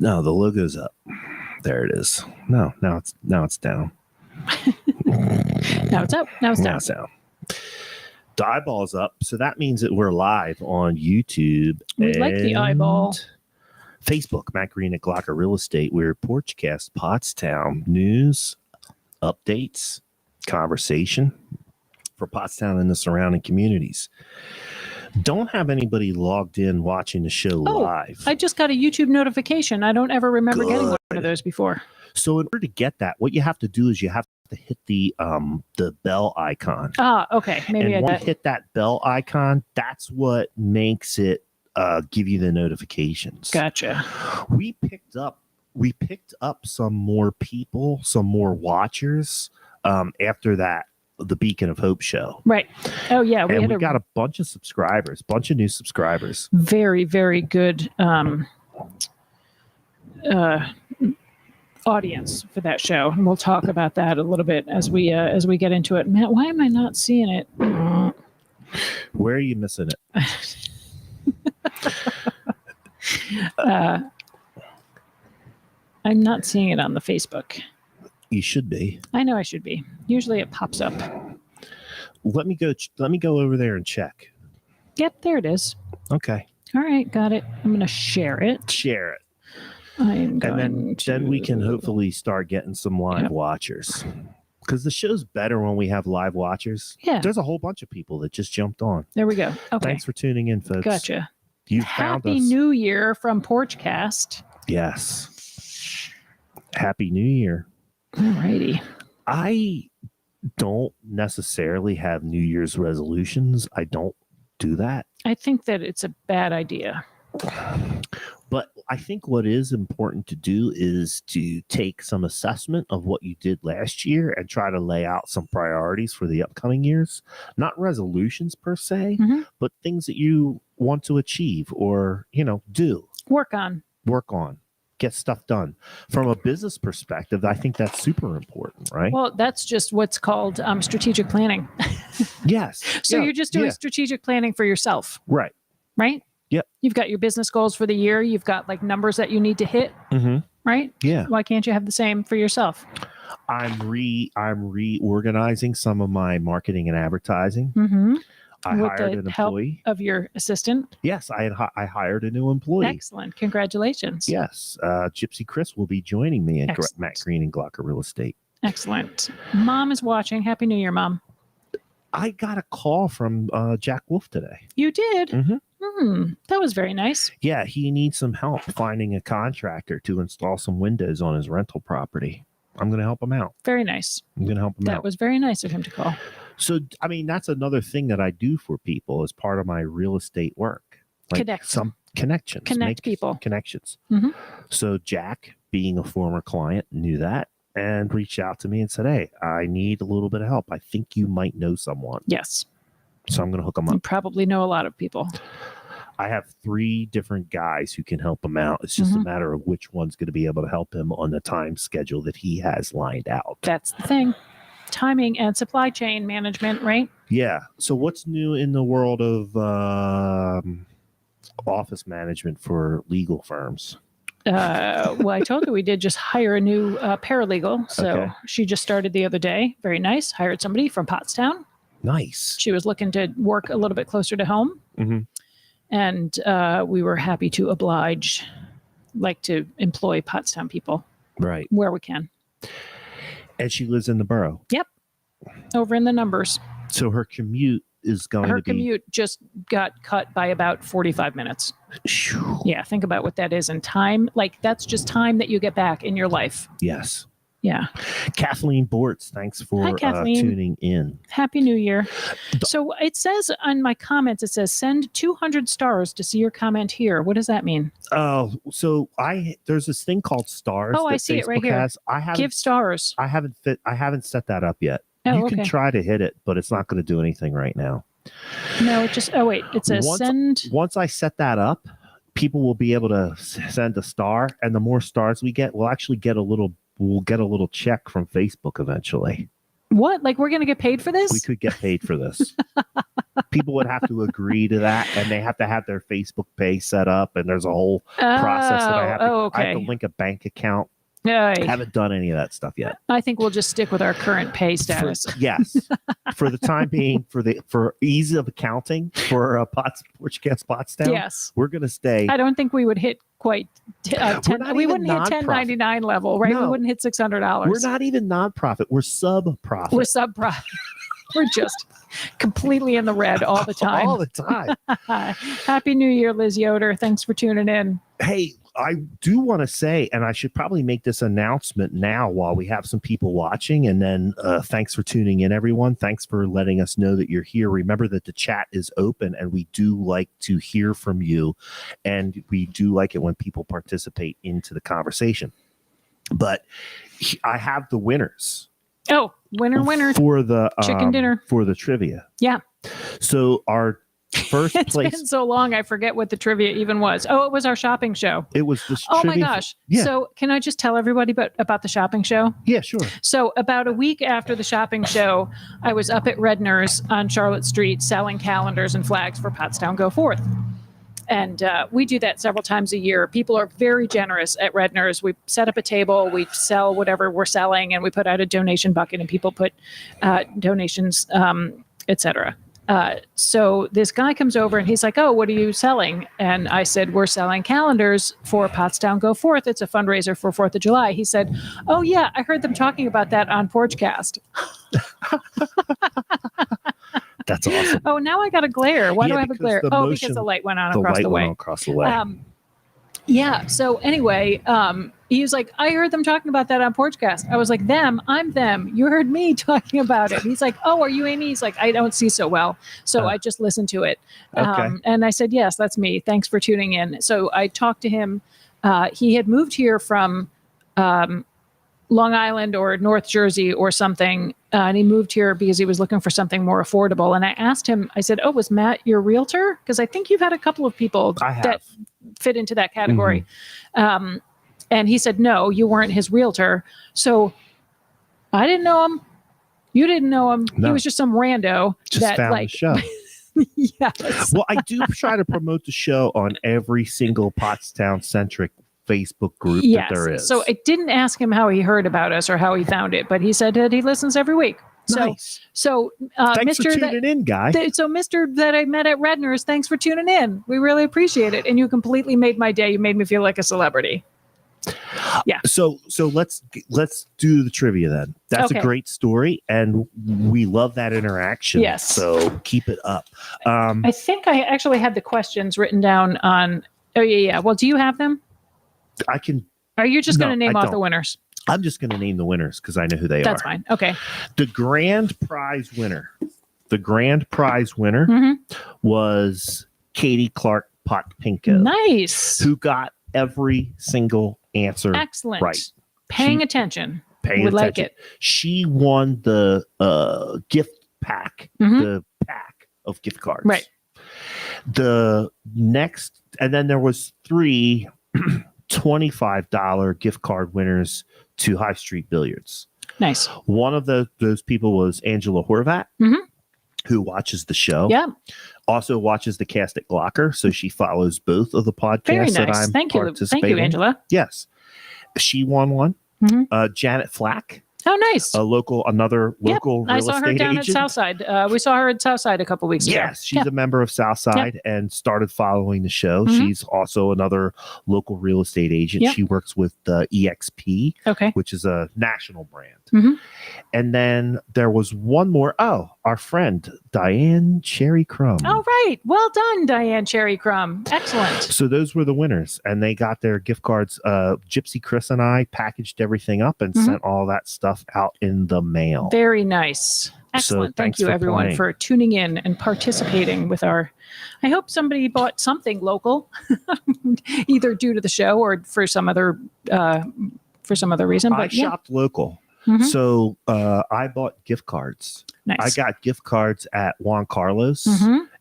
No, the logo's up. There it is. No, now it's down. Now it's up. Now it's down. Now it's down. The eyeball's up, so that means that we're live on YouTube. We like the eyeball. Facebook, Matt Green at Glocker Real Estate. We're Porchcast Pottstown. News, updates, conversation for Pottstown and the surrounding communities. Don't have anybody logged in watching the show live. I just got a YouTube notification. I don't ever remember getting one of those before. So in order to get that, what you have to do is you have to hit the bell icon. Ah, okay. Maybe and I once you hit that bell icon, that's what makes it give you the notifications. Gotcha. We picked up some more people, some more watchers after that. The Beacon of Hope show. Right. Oh, yeah. We got a bunch of subscribers, bunch of new subscribers. Very, very good audience for that show. And we'll talk about that a little bit as we get into it. Matt, why am I not seeing it? Where are you missing it? I'm not seeing it on the Facebook. You should be. I know I should be. Usually it pops up. Let me go over there and check. Yep, there it is. Okay. All right, got it. I'm going to share it. Share it. I'm going and then we can hopefully start getting some live watchers. Because the show's better when we have live watchers. Yeah. There's a whole bunch of people that just jumped on. There we go. Okay. Thanks for tuning in, folks. Gotcha. You found us. Happy New Year from Porchcast. Yes. Happy New Year. Alrighty. I don't necessarily have New Year's resolutions. I don't do that. I think that it's a bad idea. But I think what is important to do is to take some assessment of what you did last year and try to lay out some priorities for the upcoming years. Not resolutions per se, but things that you want to achieve or, do. Work on. Get stuff done. From a business perspective, I think that's super important, right? Well, that's just what's called strategic planning. Yes. So you're just doing strategic planning for yourself. Right. Right? Yep. You've got your business goals for the year. You've got like numbers that you need to hit. Right? Yeah. Why can't you have the same for yourself? I'm reorganizing some of my marketing and advertising. I With hired the an employee. help of your assistant? Yes, I hired a new employee. Excellent. Congratulations. Yes. Gypsy Chris will be joining me at Matt Green and Glocker Real Estate. Excellent. Mom is watching. Happy New Year, Mom. I got a call from Jack Wolf today. You did? That was very nice. Yeah, he needs some help finding a contractor to install some windows on his rental property. I'm going to help him out. Very nice. I'm going to help him out. That was very nice of him to call. So, I mean, that's another thing that I do for people as part of my real estate work. Some connections. Connect people. Connections. So Jack, being a former client, knew that and reached out to me and said, hey, I need a little bit of help. I think you might know someone. Yes. So I'm going to hook him up. You probably know a lot of people. I have 3 different guys who can help him out. It's just a matter of which one's going to be able to help him on the time schedule that he has lined out. That's the thing. Timing and supply chain management, right? Yeah. So what's new in the world of office management for legal firms? Well, I told you we did just hire a new paralegal. So she just started the other day. Very nice. Hired somebody from Pottstown. Nice. She was looking to work a little bit closer to home. And we were happy to oblige, to employ Pottstown people. Right. Where we can. And she lives in the borough. Yep. Over in the numbers. So her commute is going to be... Her commute just got cut by about 45 minutes. Yeah, think about what that is in time. That's just time that you get back in your life. Yes. Yeah. Kathleen Bortz, thanks for tuning in. Happy New Year. So it says on my comments, it says send 200 stars to see your comment here. What does that mean? Oh, so there's this thing called stars. Oh, I see it right here. Give stars. I haven't set that up yet. Oh, you can try to hit it, but it's not going to do anything right now. No, it says send. Once I set that up, people will be able to send a star, and the more stars we get, we'll get a little check from Facebook eventually. What? Like we're going to get paid for this? We could get paid for this. People would have to agree to that, and they have to have their Facebook pay set up, and there's a whole process that I have to, okay. I have to link a bank account. I haven't done any of that stuff yet. I think we'll just stick with our current pay status. Yes. For the time being, for ease of accounting for Porchcast Pottstown, yes, we're going to stay. I don't think we would hit quite 10. We wouldn't hit 1099 level, right? No. We wouldn't hit $600. We're not even nonprofit. We're sub-profit. We're sub-profit. We're just completely in the red all the time. All the time. Happy New Year, Liz Yoder. Thanks for tuning in. Hey, I do want to say, and I should probably make this announcement now while we have some people watching, and then thanks for tuning in, everyone. Thanks for letting us know that you're here. Remember that the chat is open, and we do like to hear from you, and we do like it when people participate into the conversation. But I have the winners. Oh, winner for the chicken dinner for the trivia. Yeah. So our first it's place. Been so long, I forget what the trivia even was. Oh, it was our shopping show. It was this. Oh my gosh! Yeah. So can I just tell everybody about the shopping show? Yeah, sure. So about a week after the shopping show, I was up at Redner's on Charlotte Street selling calendars and flags for Pottstown Go Forth. And we do that several times a year. People are very generous at Redner's. We set up a table, we sell whatever we're selling, and we put out a donation bucket, and people put donations, etc. So this guy comes over, and he's like, "Oh, what are you selling?" And I said, "We're selling calendars for Pottstown Go Forth. It's a fundraiser for 4th of July." He said, "Oh, yeah, I heard them talking about that on Porchcast." That's awesome. Oh, now I got a glare. Why do I have a glare? Oh, because the light went on across the way. Across the way. Yeah. So anyway, he was like, "I heard them talking about that on Porchcast." I was like, "Them? I'm them. You heard me talking about it." He's like, "Oh, are you Amy?" He's like, "I don't see so well, so I just listened to it." Okay. And I said, "Yes, that's me. Thanks for tuning in." So I talked to him. He had moved here from Long Island or North Jersey or something. And he moved here because he was looking for something more affordable. And I asked him, I said, "Oh, was Matt your realtor? Because I think you've had a couple of people that fit into that category." Mm-hmm. And he said, "No, you weren't his realtor." So I didn't know him. You didn't know him. No. He was just some rando that found the show. Yes. Well, I do try to promote the show on every single Pottstown centric Facebook group that there is. So I didn't ask him how he heard about us or how he found it, but he said that he listens every week. Nice. So thanks Mr. for tuning in, guy. So Mr. that I met at Redner's, thanks for tuning in. We really appreciate it. And you completely made my day. You made me feel like a celebrity. Yeah. So let's do the trivia then. That's a great story, and we love that interaction. Yes. So keep it up. I think I actually had the questions written down on. Oh yeah. Well, do you have them? I can. Are you just going to name off the winners? I'm just going to name the winners because I know who they are. That's fine. Okay. The grand prize winner. Was Katie Clark Potpinko. Nice. Who got every single answer. Excellent. Right. Paying attention. Like it. She won the gift pack. Mm-hmm. The pack of gift cards. Right. The next, and then there was 3 $25 gift card winners to High Street Billiards. Nice. One of those people was Angela Horvat, mm-hmm. who watches the show. Yeah. Also watches the cast at Glocker, so she follows both of the podcasts. Very nice. That I'm participating. Thank you, Angela. Yes. She won one. Mm-hmm. Janet Flack. Oh, nice. Another local real estate agent. I saw her down at Southside. We saw her at Southside a couple weeks ago. Yes, she's a member of Southside and started following the show. Mm-hmm. She's also another local real estate agent. Yep. She works with EXP, which is a national brand. Mm-hmm. And then there was one more. Oh, our friend, Diane Cherry Crumb. Oh, right. Well done, Diane Cherry Crumb. Excellent. So those were the winners, and they got their gift cards. Gypsy Chris and I packaged everything up and sent all that stuff out in the mail. Very nice. Excellent. Thank you, everyone, for tuning in and participating with our. I hope somebody bought something local, either due to the show or for some other reason. But I shopped local. Mm-hmm. So I bought gift cards. Nice. I got gift cards at Juan Carlos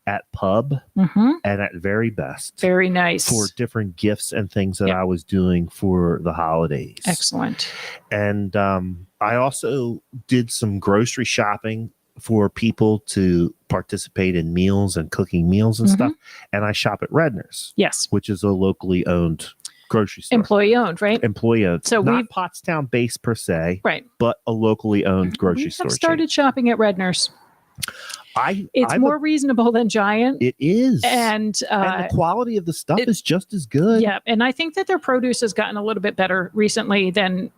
at pub Mm-hmm. and at Very Best Very nice. for different gifts and things that Yep. I was doing for the holidays. Excellent. And I also did some grocery shopping for people to participate in meals and cooking meals and Mhm. stuff. And I shop at Redner's, Yes. which is a locally owned grocery store. Employee owned, right? Employee owned. So not we've- Pottstown based per se, Right. but a locally owned grocery We store have chain. started shopping at Redner's. It's I'm more reasonable than Giant. It is. And the quality of the stuff is just as good. yeah, and I think that their produce has gotten a little bit better recently than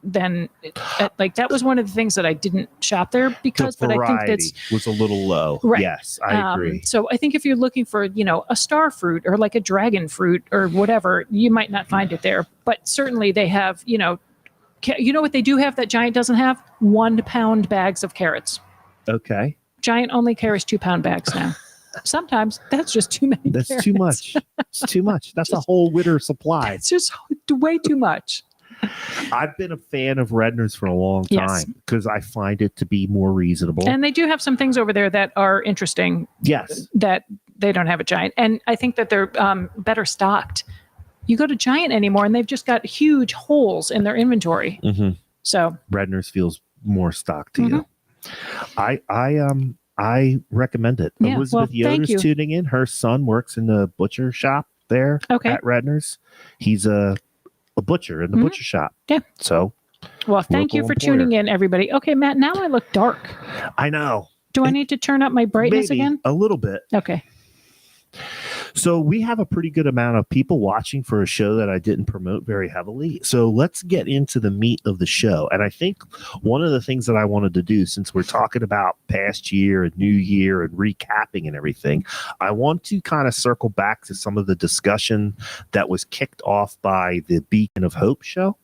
like that was one of the things that I didn't shop there because, The but I think variety that's was a little low. Right. Yes, I agree. So I think if you're looking for, a star fruit or like a dragon fruit or whatever, you might not find it there. But certainly they have, you know what they do have that Giant doesn't have? 1 pound bags of carrots. Okay. Giant only carries 2 pound bags now. Sometimes that's just too many. That's carrots. too much. It's too much. That's a whole winter supply. It's just way too much. I've been a fan of Redner's for a long Yes. time because I find it to be more reasonable. And they do have some things over there that are interesting yes. that they don't have at Giant. And I think that they're better stocked. You go to Giant anymore and they've just got huge holes in their inventory. Mm-hmm. So Redner's feels more stock to Mm-hmm. you. I recommend it. Yeah, Elizabeth well, thank Yoder's you. tuning in. Her son works in the butcher shop there Okay. at Redner's. He's a butcher in the butcher shop. Yeah. So well, thank you Local for employer. tuning in, everybody. Okay, Matt, now I look dark. I know. Do I need to turn up my brightness Maybe again? a little bit. Okay. So we have a pretty good amount of people watching for a show that I didn't promote very heavily. So let's get into the meat of the show. And I think one of the things that I wanted to do, since we're talking about past year and new year and recapping and everything, I want to kind of circle back to some of the discussion that was kicked off by the Beacon of Hope show.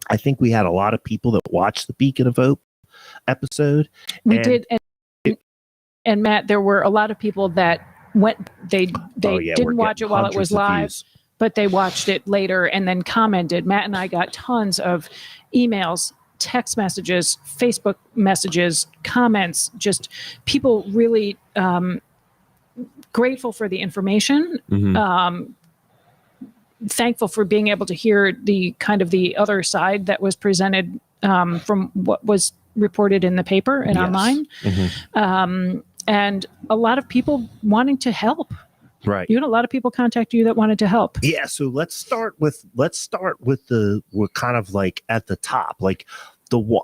I think we had a lot of people that watched the Beacon of Hope episode. We And did. And Matt, there were a lot of people that went, they Oh, yeah, we're didn't watch it getting while it hundreds was of live, views. but they watched it later and then commented. Matt and I got tons of emails, text messages, Facebook messages, comments, just people really grateful for the information, Mhm. thankful for being able to hear the kind of the other side that was presented from what was reported in the paper and Yes. online. Mhm. And a lot of people wanting to help. Right. You had a lot of people contact you that wanted to help. Yeah, so let's start with we're kind of like at the top. Like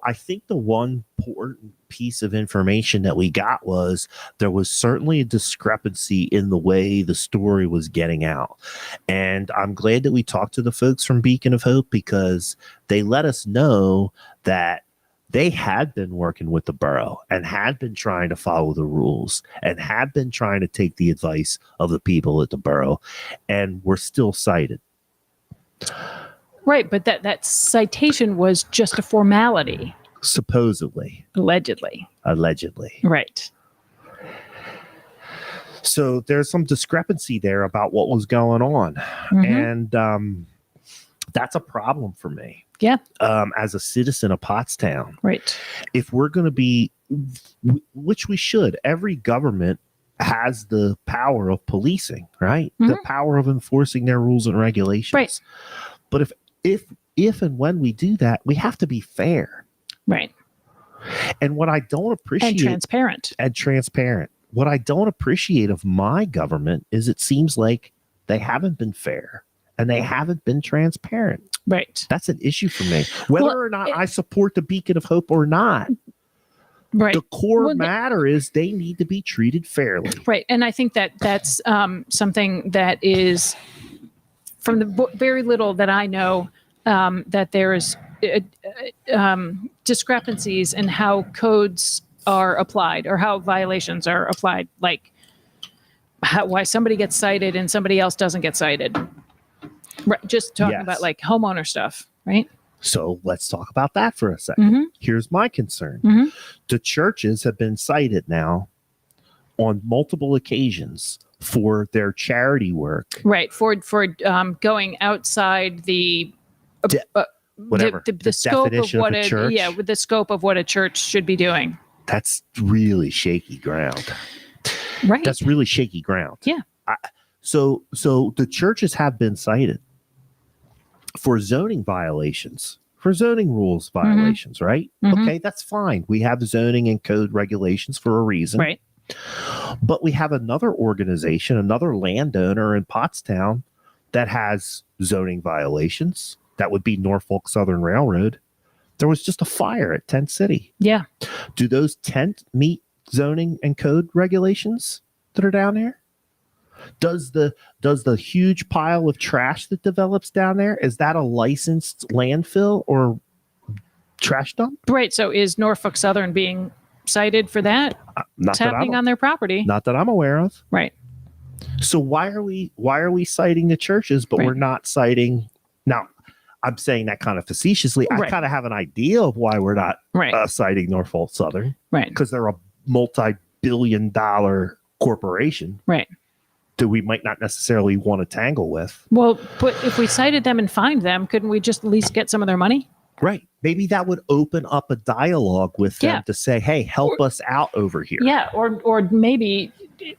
I think the one important piece of information that we got was there was certainly a discrepancy in the way the story was getting out. And I'm glad that we talked to the folks from Beacon of Hope because they let us know that they had been working with the borough and had been trying to follow the rules and had been trying to take the advice of the people at the borough and were still cited. Right, but that citation was just a formality, Supposedly, allegedly. Right. So there's some discrepancy there about what was going on. Mhm. And that's a problem for me. Yeah. As a citizen of Pottstown, Right. if we're going to be, which we should, every government has the power of policing, right? The power of enforcing their rules and regulations. Right. But if and when we do that, we have to be fair. Right. And what I don't appreciate And transparent. What I don't appreciate of my government is it seems like they haven't been fair and they haven't been transparent. Right. That's an issue for me. Whether or not I support the Beacon of Hope or not, Right. the core Well, matter is they need to be treated fairly. Right. And I think that that's something that is from the very little that I know that there's discrepancies in how codes are applied or how violations are applied, like why somebody gets cited and somebody else doesn't get cited. Right. Just talking Yes. about like homeowner stuff, right? So let's talk about that for a second. Mm-hmm. Here's my concern. Mhm. The churches have been cited now on multiple occasions for their charity work. Right. For going outside the Whatever. the scope of definition what a church. with the scope of what a church should be doing. That's really shaky ground. Right. That's really shaky ground. Yeah. So the churches have been cited for zoning violations, for zoning rules violations, right? Okay, that's fine. We have zoning and code regulations for a reason. Right. But we have another organization, another landowner in Pottstown that has zoning violations. That would be Norfolk Southern Railroad. There was just a fire at Tent City. Yeah. Do those tent meet zoning and code regulations that are down there? Does the huge pile of trash that develops down there, is that a licensed landfill or trash dump? Right. So is Norfolk Southern being cited for that? It's happening on their property. Not that I'm aware of. Right. So why are we citing the churches, but we're not citing? Now, I'm saying that kind of facetiously. I kind of have an idea of why we're not citing Norfolk Southern. Right. Because they're a multi-billion-dollar corporation. Right. That we might not necessarily want to tangle with. Well, but if we cited them and fined them, couldn't we just at least get some of their money? Right. Maybe that would open up a dialogue with them to say, hey, help us out over here. Yeah. Or maybe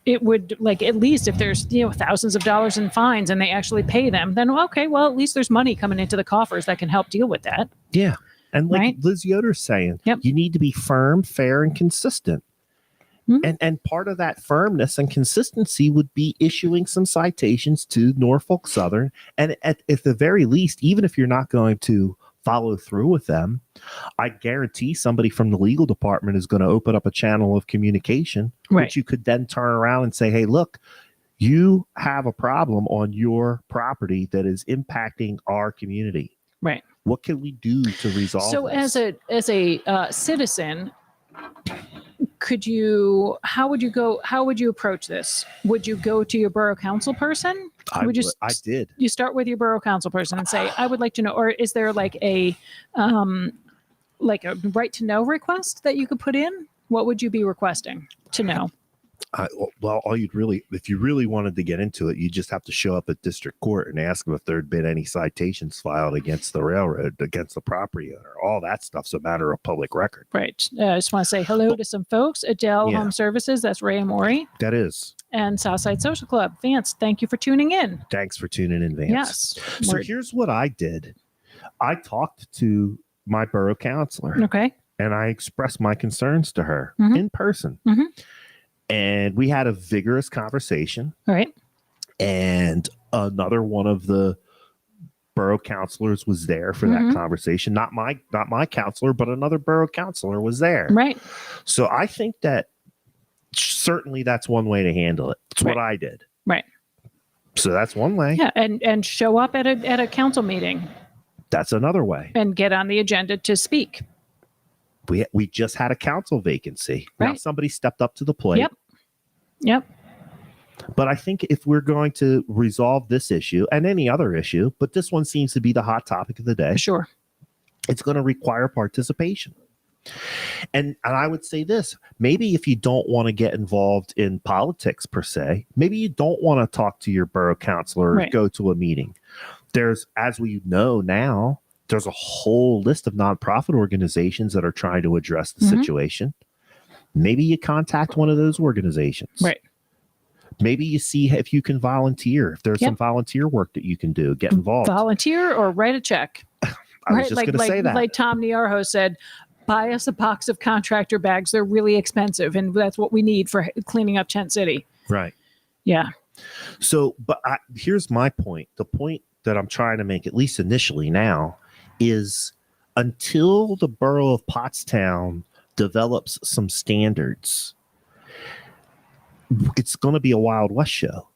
it would, like, at least if there's, thousands of dollars in fines and they actually pay them, then, okay, well, at least there's money coming into the coffers that can help deal with that. Yeah. And like Liz Yoder's saying, you need to be firm, fair, and consistent. And part of that firmness and consistency would be issuing some citations to Norfolk Southern. And at the very least, even if you're not going to follow through with them, I guarantee somebody from the legal department is going to open up a channel of communication, which you could then turn around and say, hey, look, you have a problem on your property that is impacting our community. Right. What can we do to resolve this? So as a citizen, how would you approach this? Would you go to your borough council person? I did. You start with your borough council person and say, I would like to know, or is there like a right to know request that you could put in? What would you be requesting to know? Well, if you really wanted to get into it, you just have to show up at district court and ask them if there'd been any citations filed against the railroad, against the property owner. All that stuff's a matter of public record. Right. I just want to say hello to some folks. Adele Home Services, that's Ray and Maury. That is. And Southside Social Club. Vance, thank you for tuning in. Thanks for tuning in, Vance. Yes. So here's what I did. I talked to my borough counselor. Okay. And I expressed my concerns to her in person. And we had a vigorous conversation. All right. And another one of the borough counselors was there for that conversation. Not my counselor, but another borough counselor was there. Right. So I think that certainly that's one way to handle it. It's what I did. Right. So that's one way. Yeah. And show up at a council meeting. That's another way. And get on the agenda to speak. We just had a council vacancy. Right. Now somebody stepped up to the plate. Yep. But I think if we're going to resolve this issue and any other issue, but this one seems to be the hot topic of the day. Sure. It's going to require participation. And I would say this, maybe if you don't want to get involved in politics per se, maybe you don't want to talk to your borough counselor or go to a meeting. There's, as we know now, there's a whole list of nonprofit organizations that are trying to address the situation. Maybe you contact one of those organizations. Right. Maybe you see if you can volunteer. If there's some volunteer work that you can do, get involved. Volunteer or write a check. I was just going to say that. Like Tom Niarho said, buy us a box of contractor bags. They're really expensive, and that's what we need for cleaning up Tent City. Right. Yeah. So, but here's my point. The point that I'm trying to make, at least initially now, is until the borough of Pottstown develops some standards, it's going to be a Wild West show.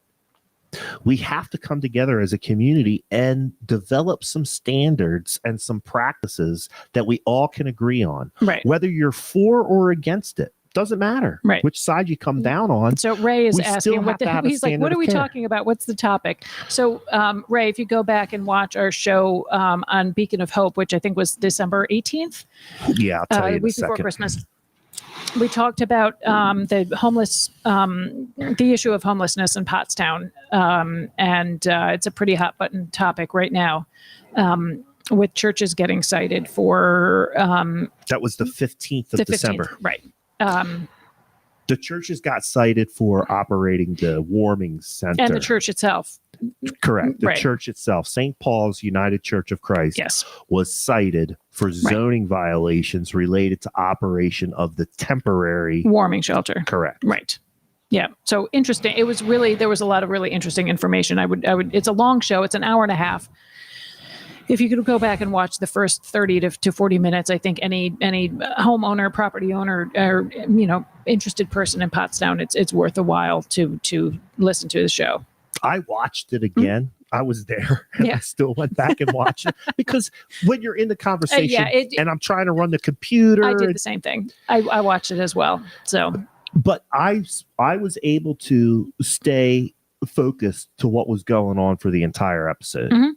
We have to come together as a community and develop some standards and some practices that we all can agree on. Right. Whether you're for or against it, doesn't matter. Right. Which side you come down on. So Ray is asking, he's like, what are we talking about? What's the topic? So Ray, if you go back and watch our show on Beacon of Hope, which I think was December 18th. Yeah, I'll tell you in a week second. before Christmas. We talked about the issue of homelessness in Pottstown. And it's a pretty hot button topic right now. With churches getting cited for... that was the 15th of December. 15th, right. The churches got cited for operating the warming center. And the church itself. Correct. The Right. church itself, St. Paul's United Church of Christ, Yes. was cited for zoning violations related to operation of the temporary Warming shelter. Correct. Right. Yeah. So interesting. It was really, there was a lot of really interesting information. I would, it's a long show. It's an hour and a half. If you could go back and watch the first 30 to 40 minutes, I think any homeowner, property owner, or, interested person in Pottstown, it's worth a while to listen to the show. I watched it again. I was there and I still went back and watched it because when you're in the conversation and I'm trying to run the computer. I did the same thing. I watched it as well. So, but I was able to stay focused to what was going on for the entire episode. Mm-hmm.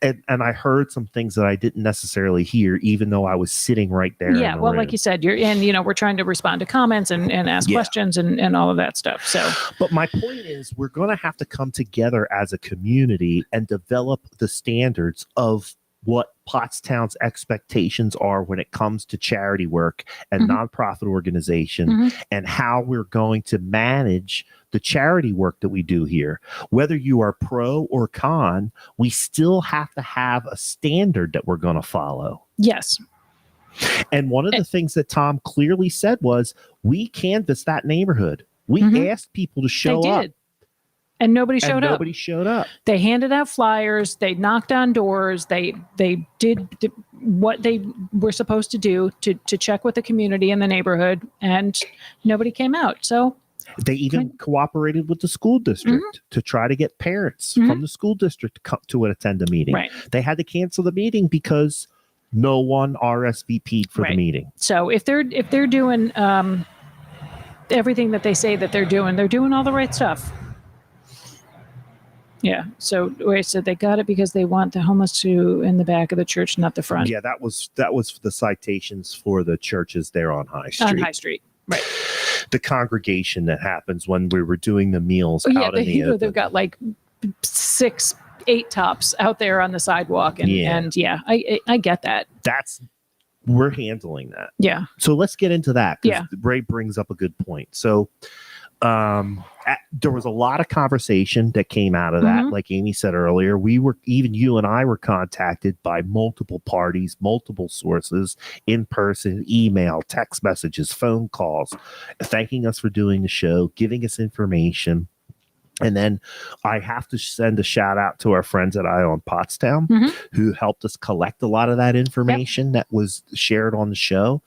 And I heard some things that I didn't necessarily hear, even though I was sitting right there. Yeah, well, like you said, we're trying to respond to comments and ask questions and all of that stuff. So, but my point is, we're going to have to come together as a community and develop the standards of what Pottstown's expectations are when it comes to charity work and nonprofit organization and how we're going to manage the charity work that we do here. Whether you are pro or con, we still have to have a standard that we're going to follow. Yes. And one of the things that Tom clearly said was, we canvassed that neighborhood. We asked people to show up. And nobody showed up. Nobody showed up. They handed out flyers. They knocked on doors. They did what they were supposed to do to check with the community in the neighborhood, and nobody came out. So they even cooperated with the school district to try to get parents from the school district to come to attend a meeting. Right. They had to cancel the meeting because no one RSVP'd for the meeting. So if they're doing everything that they say that they're doing all the right stuff. Yeah. So they got it because they want the homeless to in the back of the church, not the front. Yeah, that was the citations for the churches there on High Street. On High Street, right. The congregation that happens when we were doing the meals out in the open. They've got like 6, 8 tops out there on the sidewalk, and I get that. We're handling that. Yeah. So let's get into that. Yeah. Ray brings up a good point. So there was a lot of conversation that came out of that. Like Amy said earlier, even you and I were contacted by multiple parties, multiple sources, in person, email, text messages, phone calls, thanking us for doing the show, giving us information. And then I have to send a shout out to our friends at Eye on Pottstown who helped us collect a lot of that information that was shared on the show.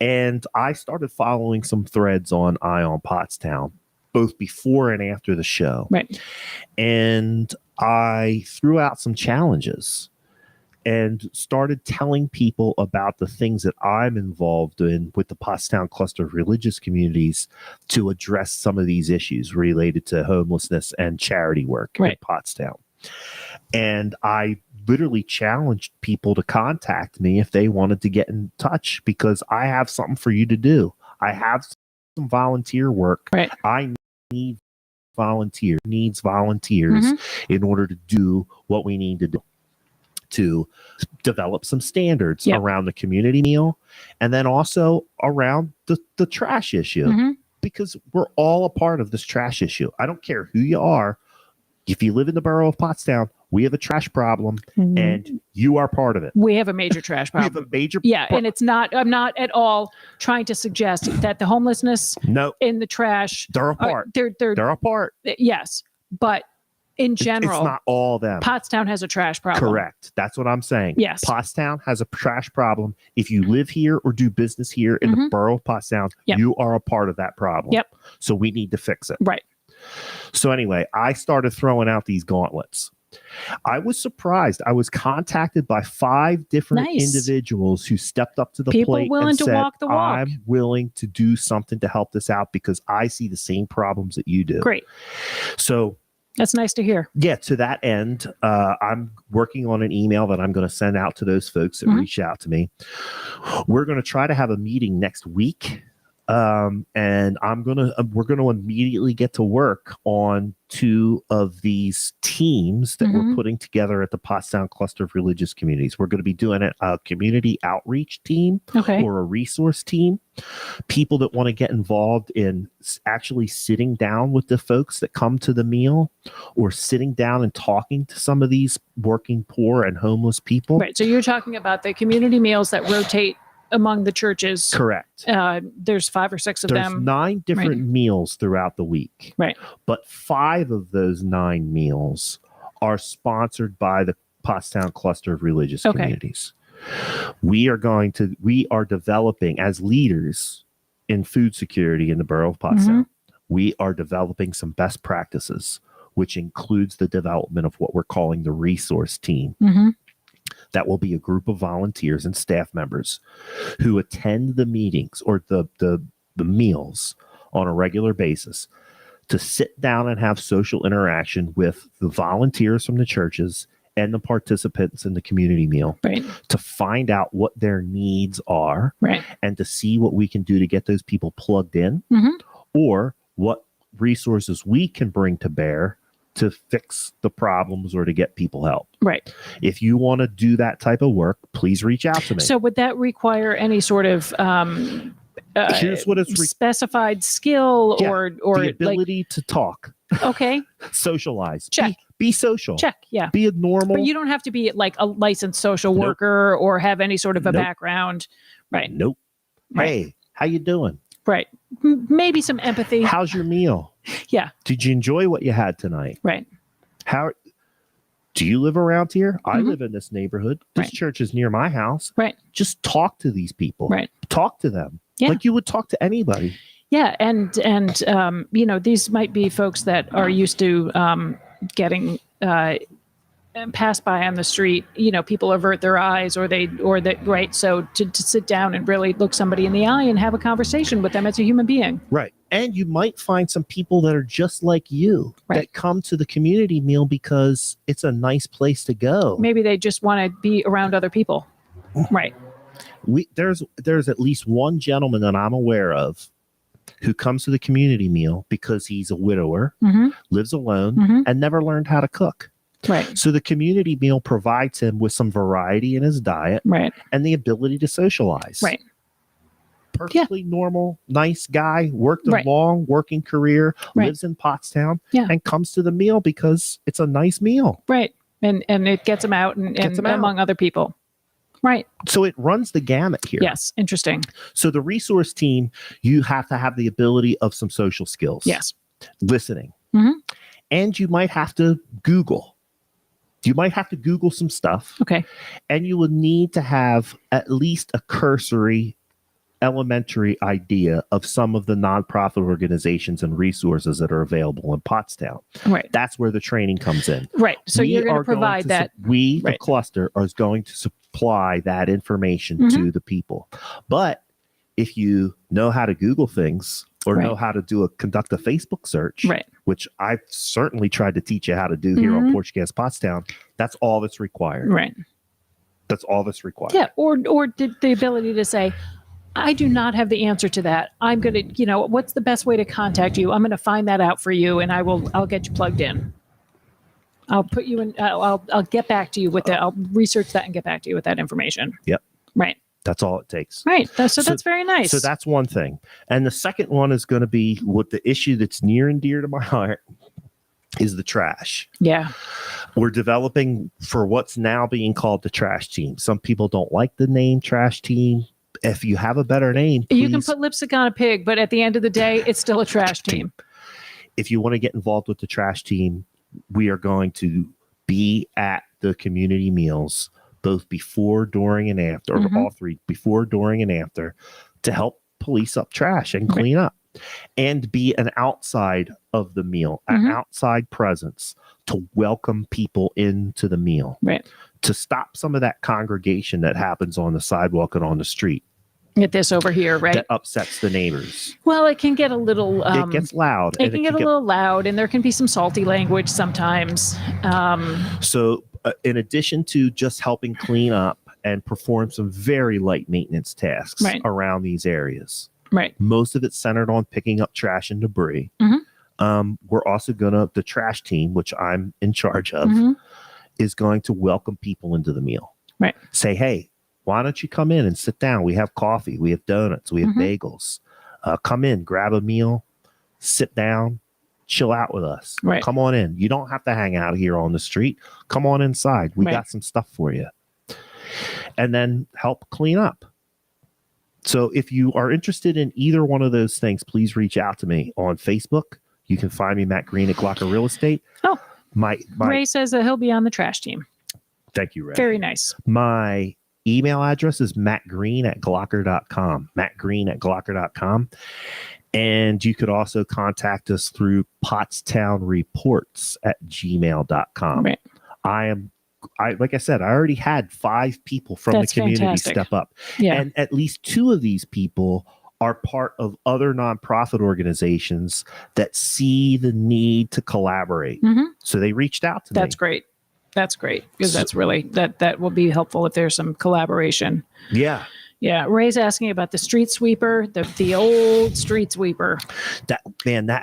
And I started following some threads on Eye on Pottstown, both before and after the show. Right. And I threw out some challenges and started telling people about the things that I'm involved in with the Pottstown cluster of religious communities to address some of these issues related to homelessness and charity work in Pottstown. And I literally challenged people to contact me if they wanted to get in touch, because I have something for you to do. I have some volunteer work. Right. I need volunteers in order to do what we need to do, to develop some standards around the community meal, and then also around the trash issue, because we're all a part of this trash issue. I don't care who you are. If you live in the borough of Pottstown, we have a trash problem, and you are part of it. We have a major trash problem. We have a major and it's not, I'm not at all trying to suggest that the homelessness in the trash, they're a part. They're a part. Yes. But in general, it's not all them. Pottstown has a trash problem. Correct. That's what I'm saying. Yes. Pottstown has a trash problem. If you live here or do business here in the borough of Pottstown, you are a part of that problem. Yep. So we need to fix it. Right. So anyway, I started throwing out these gauntlets. I was surprised. I was contacted by 5 different individuals who stepped up to the plate willing and to said, walk the walk. I'm willing to do something to help this out because I see the same problems that you do. Great. So that's nice to hear. Yeah, to that end, I'm working on an email that I'm going to send out to those folks that reach out to me. We're going to try to have a meeting next week And we're gonna immediately get to work on 2 of these teams that we're putting together at the Pottstown Cluster of Religious Communities. We're going to be doing a community outreach team or a resource team. People that want to get involved in actually sitting down with the folks that come to the meal, or sitting down and talking to some of these working poor and homeless people. Right. So you're talking about the community meals that rotate among the churches. Correct. There's 5 or 6 of There's them. 9 different meals throughout the week. Right. But 5 of those 9 meals are sponsored by the Pottstown Cluster of Religious Communities. We are developing, as leaders in food security in the borough of Pottstown, we are developing some best practices, which includes the development of what we're calling the resource team. That will be a group of volunteers and staff members who attend the meetings or the meals on a regular basis to sit down and have social interaction with the volunteers from the churches and the participants in the community meal to find out what their needs are and to see what we can do to get those people plugged in or what resources we can bring to bear to fix the problems or to get people help. Right. If you want to do that type of work, please reach out to me. So would that require any sort of here's what it's specified skill or the ability to talk. Okay. Socialize. Check. Be social. Check. Yeah. Be a normal. But you don't have to be like a licensed social worker or have any sort of a background. Right. Nope. Right. Hey, how you doing? Right. Maybe some empathy. How's your meal? Yeah. Did you enjoy what you had tonight? Right. How do you live around here? I live in this neighborhood. This church is near my house. Right. Just talk to these people. Right. Talk to them. Yeah. Like you would talk to anybody. Yeah. And these might be folks that are used to getting passed by on the street. People avert their eyes or right. So to sit down and really look somebody in the eye and have a conversation with them as a human being. Right. And you might find some people that are just like you that come to the community meal because it's a nice place to go. Maybe they just want to be around other people. Right. There's at least one gentleman that I'm aware of who comes to the community meal because he's a widower, lives alone, and never learned how to cook. Right. So the community meal provides him with some variety in his diet and the ability to socialize. Right. Perfectly normal, nice guy, worked a long working career, lives in Pottstown, and comes to the meal because it's a nice meal. Right. And it gets him out and among other people. Right. So it runs the gamut here. Yes. Interesting. So the resource team, you have to have the ability of some social skills. Yes. Listening. And you might have to Google. You might have to Google some stuff. Okay. And you would need to have at least a cursory elementary idea of some of the nonprofit organizations and resources that are available in Pottstown. Right. That's where the training comes in. Right. So you're going to provide that. The cluster, are going to supply that information to the people. But if you know how to Google things or know how to conduct a Facebook search, which I've certainly tried to teach you how to do here on Porchcast Pottstown, that's all that's required. Right. That's all that's required. Yeah. Or the ability to say, I do not have the answer to that. I'm going to, what's the best way to contact you? I'm going to find that out for you and I'll get you plugged in. I'll put you in, I'll get back to you with that. I'll research that and get back to you with that information. Yep. Right. That's all it takes. Right. So that's very nice. So that's one thing. And the second one is going to be what the issue that's near and dear to my heart is the trash. Yeah. We're developing for what's now being called the trash team. Some people don't like the name trash team. If you have a better name, please. You can put lipstick on a pig, but at the end of the day, it's still a trash team. If you want to get involved with the trash team, we are going to be at the community meals, both before, during, and after, or all three, before, during, and after, to help police up trash and clean up and be an outside of the meal, an outside presence to welcome people into the meal, to stop some of that congregation that happens on the sidewalk and on the street. Get this over here, right? That upsets the neighbors. Well, it can get a little... it gets loud. It can get a little loud, and there can be some salty language sometimes. So in addition to just helping clean up and perform some very light maintenance tasks around these areas, Right. Most of it's centered on picking up trash and debris. We're also the trash team, which I'm in charge of, is going to welcome people into the meal. Right. Say, hey, why don't you come in and sit down? We have coffee, we have donuts, we have bagels. Come in, grab a meal, sit down, chill out with us. Right. Come on in. You don't have to hang out here on the street. Come on inside. We got some stuff for you. And then help clean up. So if you are interested in either one of those things, please reach out to me on Facebook. You can find me, Matt Green at Glocker Real Estate. Oh, my Ray says that he'll be on the trash team. Thank you, Ray. Very nice. My email address is mattgreen@glocker.com. mattgreen@glocker.com. And you could also contact us through pottstownreports@gmail.com. Right. Like I said, I already had 5 people from the community fantastic. step up. Yeah. And at least 2 of these people are part of other nonprofit organizations that see the need to collaborate. So they reached out to me. That's great. That's great. Because that's really, that will be helpful if there's some collaboration. Yeah. Yeah. Ray's asking about the street sweeper, the old street sweeper. That been a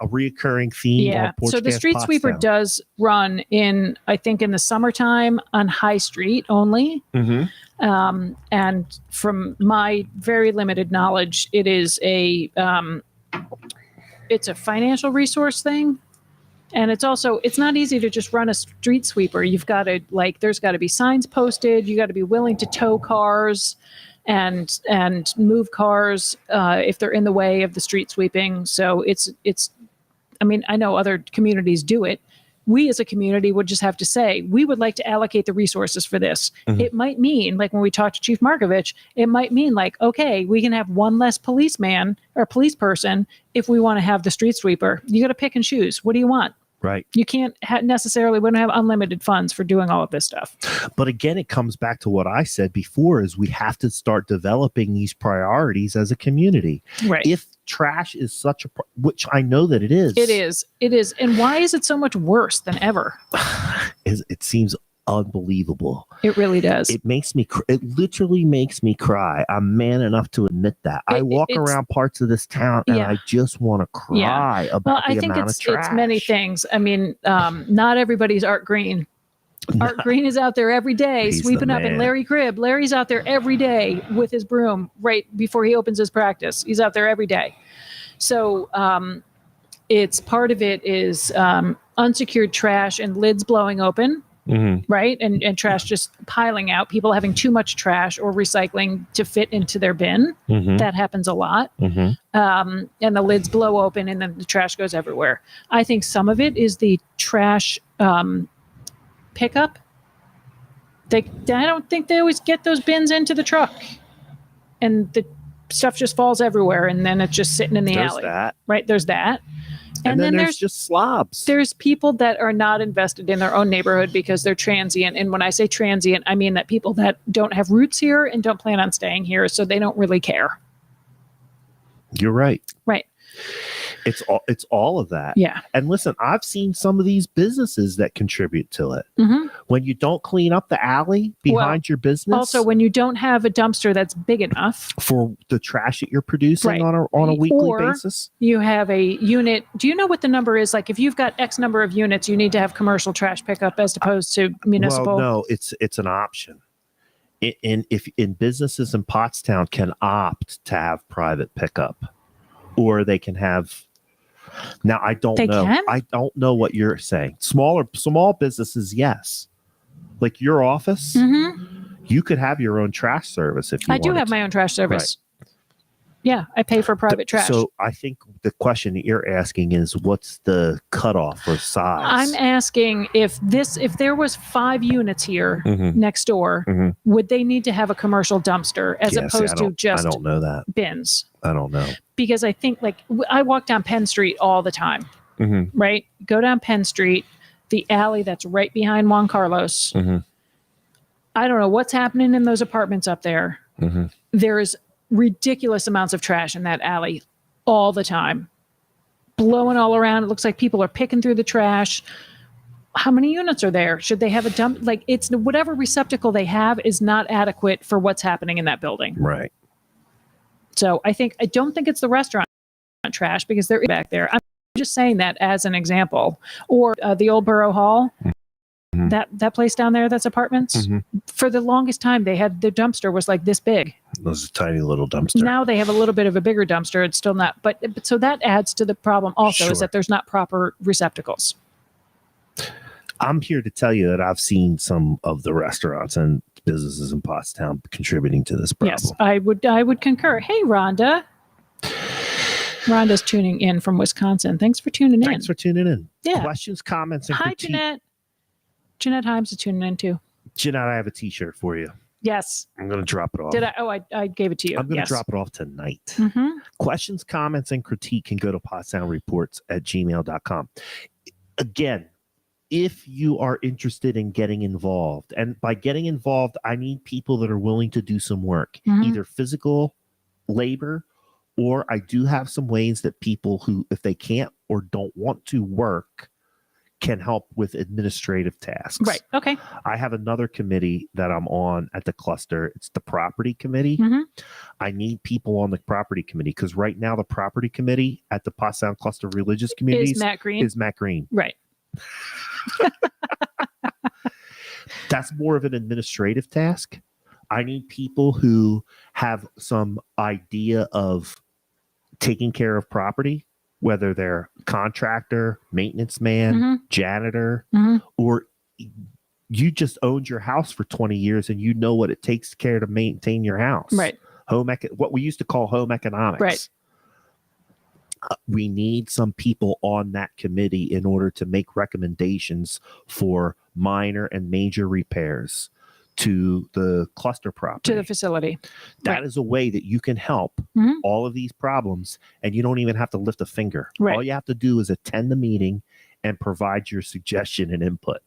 reoccurring theme? Yeah. On So the Porchcast street sweeper Pottstown? does run I think in the summertime on High Street only. And from my very limited knowledge, it is it's a financial resource thing. And it's not easy to just run a street sweeper. You've got to there's got to be signs posted. You got to be willing to tow cars and move cars if they're in the way of the street sweeping. So I mean, I know other communities do it. We as a community would just have to say, we would like to allocate the resources for this. It might mean, like when we talked to Chief Markovich, it might mean okay, we can have one less policeman or police person if we want to have the street sweeper. You got to pick and choose. What do you want? Right. You can't necessarily, we don't have unlimited funds for doing all of this stuff. But again, it comes back to what I said before, is we have to start developing these priorities as a community. Right. If trash is such which I know that it is. It is. And why is it so much worse than ever? It seems unbelievable. It really does. It literally makes me cry. I'm man enough to admit that. I walk around parts of this town and I just want to cry about the amount of trash. It's many things. I mean, not everybody's Art Green. Art Green is out there every day sweeping up, and Larry's out there every day with his broom right before he opens his practice. He's out there every day. So it's part of it is unsecured trash and lids blowing open. Right. And trash just piling out, people having too much trash or recycling to fit into their bin. That happens a lot. And the lids blow open and then the trash goes everywhere. I think some of it is the trash pickup. I don't think they always get those bins into the truck, and the stuff just falls everywhere, and then it's just sitting in the alley. Right. There's that. And then there's just slobs. There's people that are not invested in their own neighborhood because they're transient. And when I say transient, I mean that people that don't have roots here and don't plan on staying here, so they don't really care. You're right. Right. It's all of that. Yeah. And listen, I've seen some of these businesses that contribute to it. When you don't clean up the alley behind your business. Also, when you don't have a dumpster that's big enough for the trash that you're producing on a weekly basis. You have a unit. Do you know what the number is? Like if you've got X number of units, you need to have commercial trash pickup as opposed to municipal. Well, no, it's an option. In businesses in Pottstown can opt to have private pickup, or they can have. Now I don't know. I don't know what you're saying. Small businesses, yes. Like your office, you could have your own trash service if you wanted. I do have my own trash service. Right. Yeah, I pay for private trash. So I think the question that you're asking is, what's the cutoff or size? I'm asking if there was 5 units here next door, would they need to have a commercial dumpster as opposed to just I don't know that. Bins? I don't know. Because I think I walk down Penn Street all the time, right? Go down Penn Street, the alley that's right behind Juan Carlos. I don't know what's happening in those apartments up there. There's ridiculous amounts of trash in that alley all the time, blowing all around. It looks like people are picking through the trash. How many units are there? Should they have a dump? It's whatever receptacle they have is not adequate for what's happening in that building. Right. So I don't think it's the restaurant trash because they're back there. I'm just saying that as an example. Or the old Borough Hall, that place down there that's apartments. For the longest time, they had the dumpster was like this big. It was a tiny little dumpster. Now they have a little bit of a bigger dumpster. It's still not, but so that adds to the problem also is Sure. that there's not proper receptacles. I'm here to tell you that I've seen some of the restaurants and businesses in Pottstown contributing to this problem. Yes, I would concur. Hey, Rhonda. Rhonda's tuning in from Wisconsin. Thanks for tuning in. Thanks for tuning in. Yeah. Questions, comments, and Hi, critique. Jeanette. Jeanette Himes is tuning in too. Jeanette, I have a T-shirt for you. Yes. I'm going to drop it off. Did I? Oh, I gave it to you. I'm going to Yes. drop it off tonight. Mm-hmm. Questions, comments, and critique can go to pottstownreports@gmail.com. Again, if you are interested in getting involved, and by getting involved, I need people that are willing to do some work, either physical labor, or I do have some ways that people who, if they can't or don't want to work, can help with administrative tasks. Right. Okay. I have another committee that I'm on at the cluster. It's the property committee. I need people on the property committee because right now the property committee at the Pottstown Cluster of Religious Communities Is Matt Green? Is Matt Green. Right. That's more of an administrative task. I need people who have some idea of taking care of property, whether they're contractor, maintenance man, janitor, or you just owned your house for 20 years and you know what it takes care to maintain your house. Right. What we used to call home economics. Right. We need some people on that committee in order to make recommendations for minor and major repairs to the cluster property. To the facility. That is a way that you can help all of these problems, and you don't even have to lift a finger. Right. All you have to do is attend the meeting and provide your suggestion and input.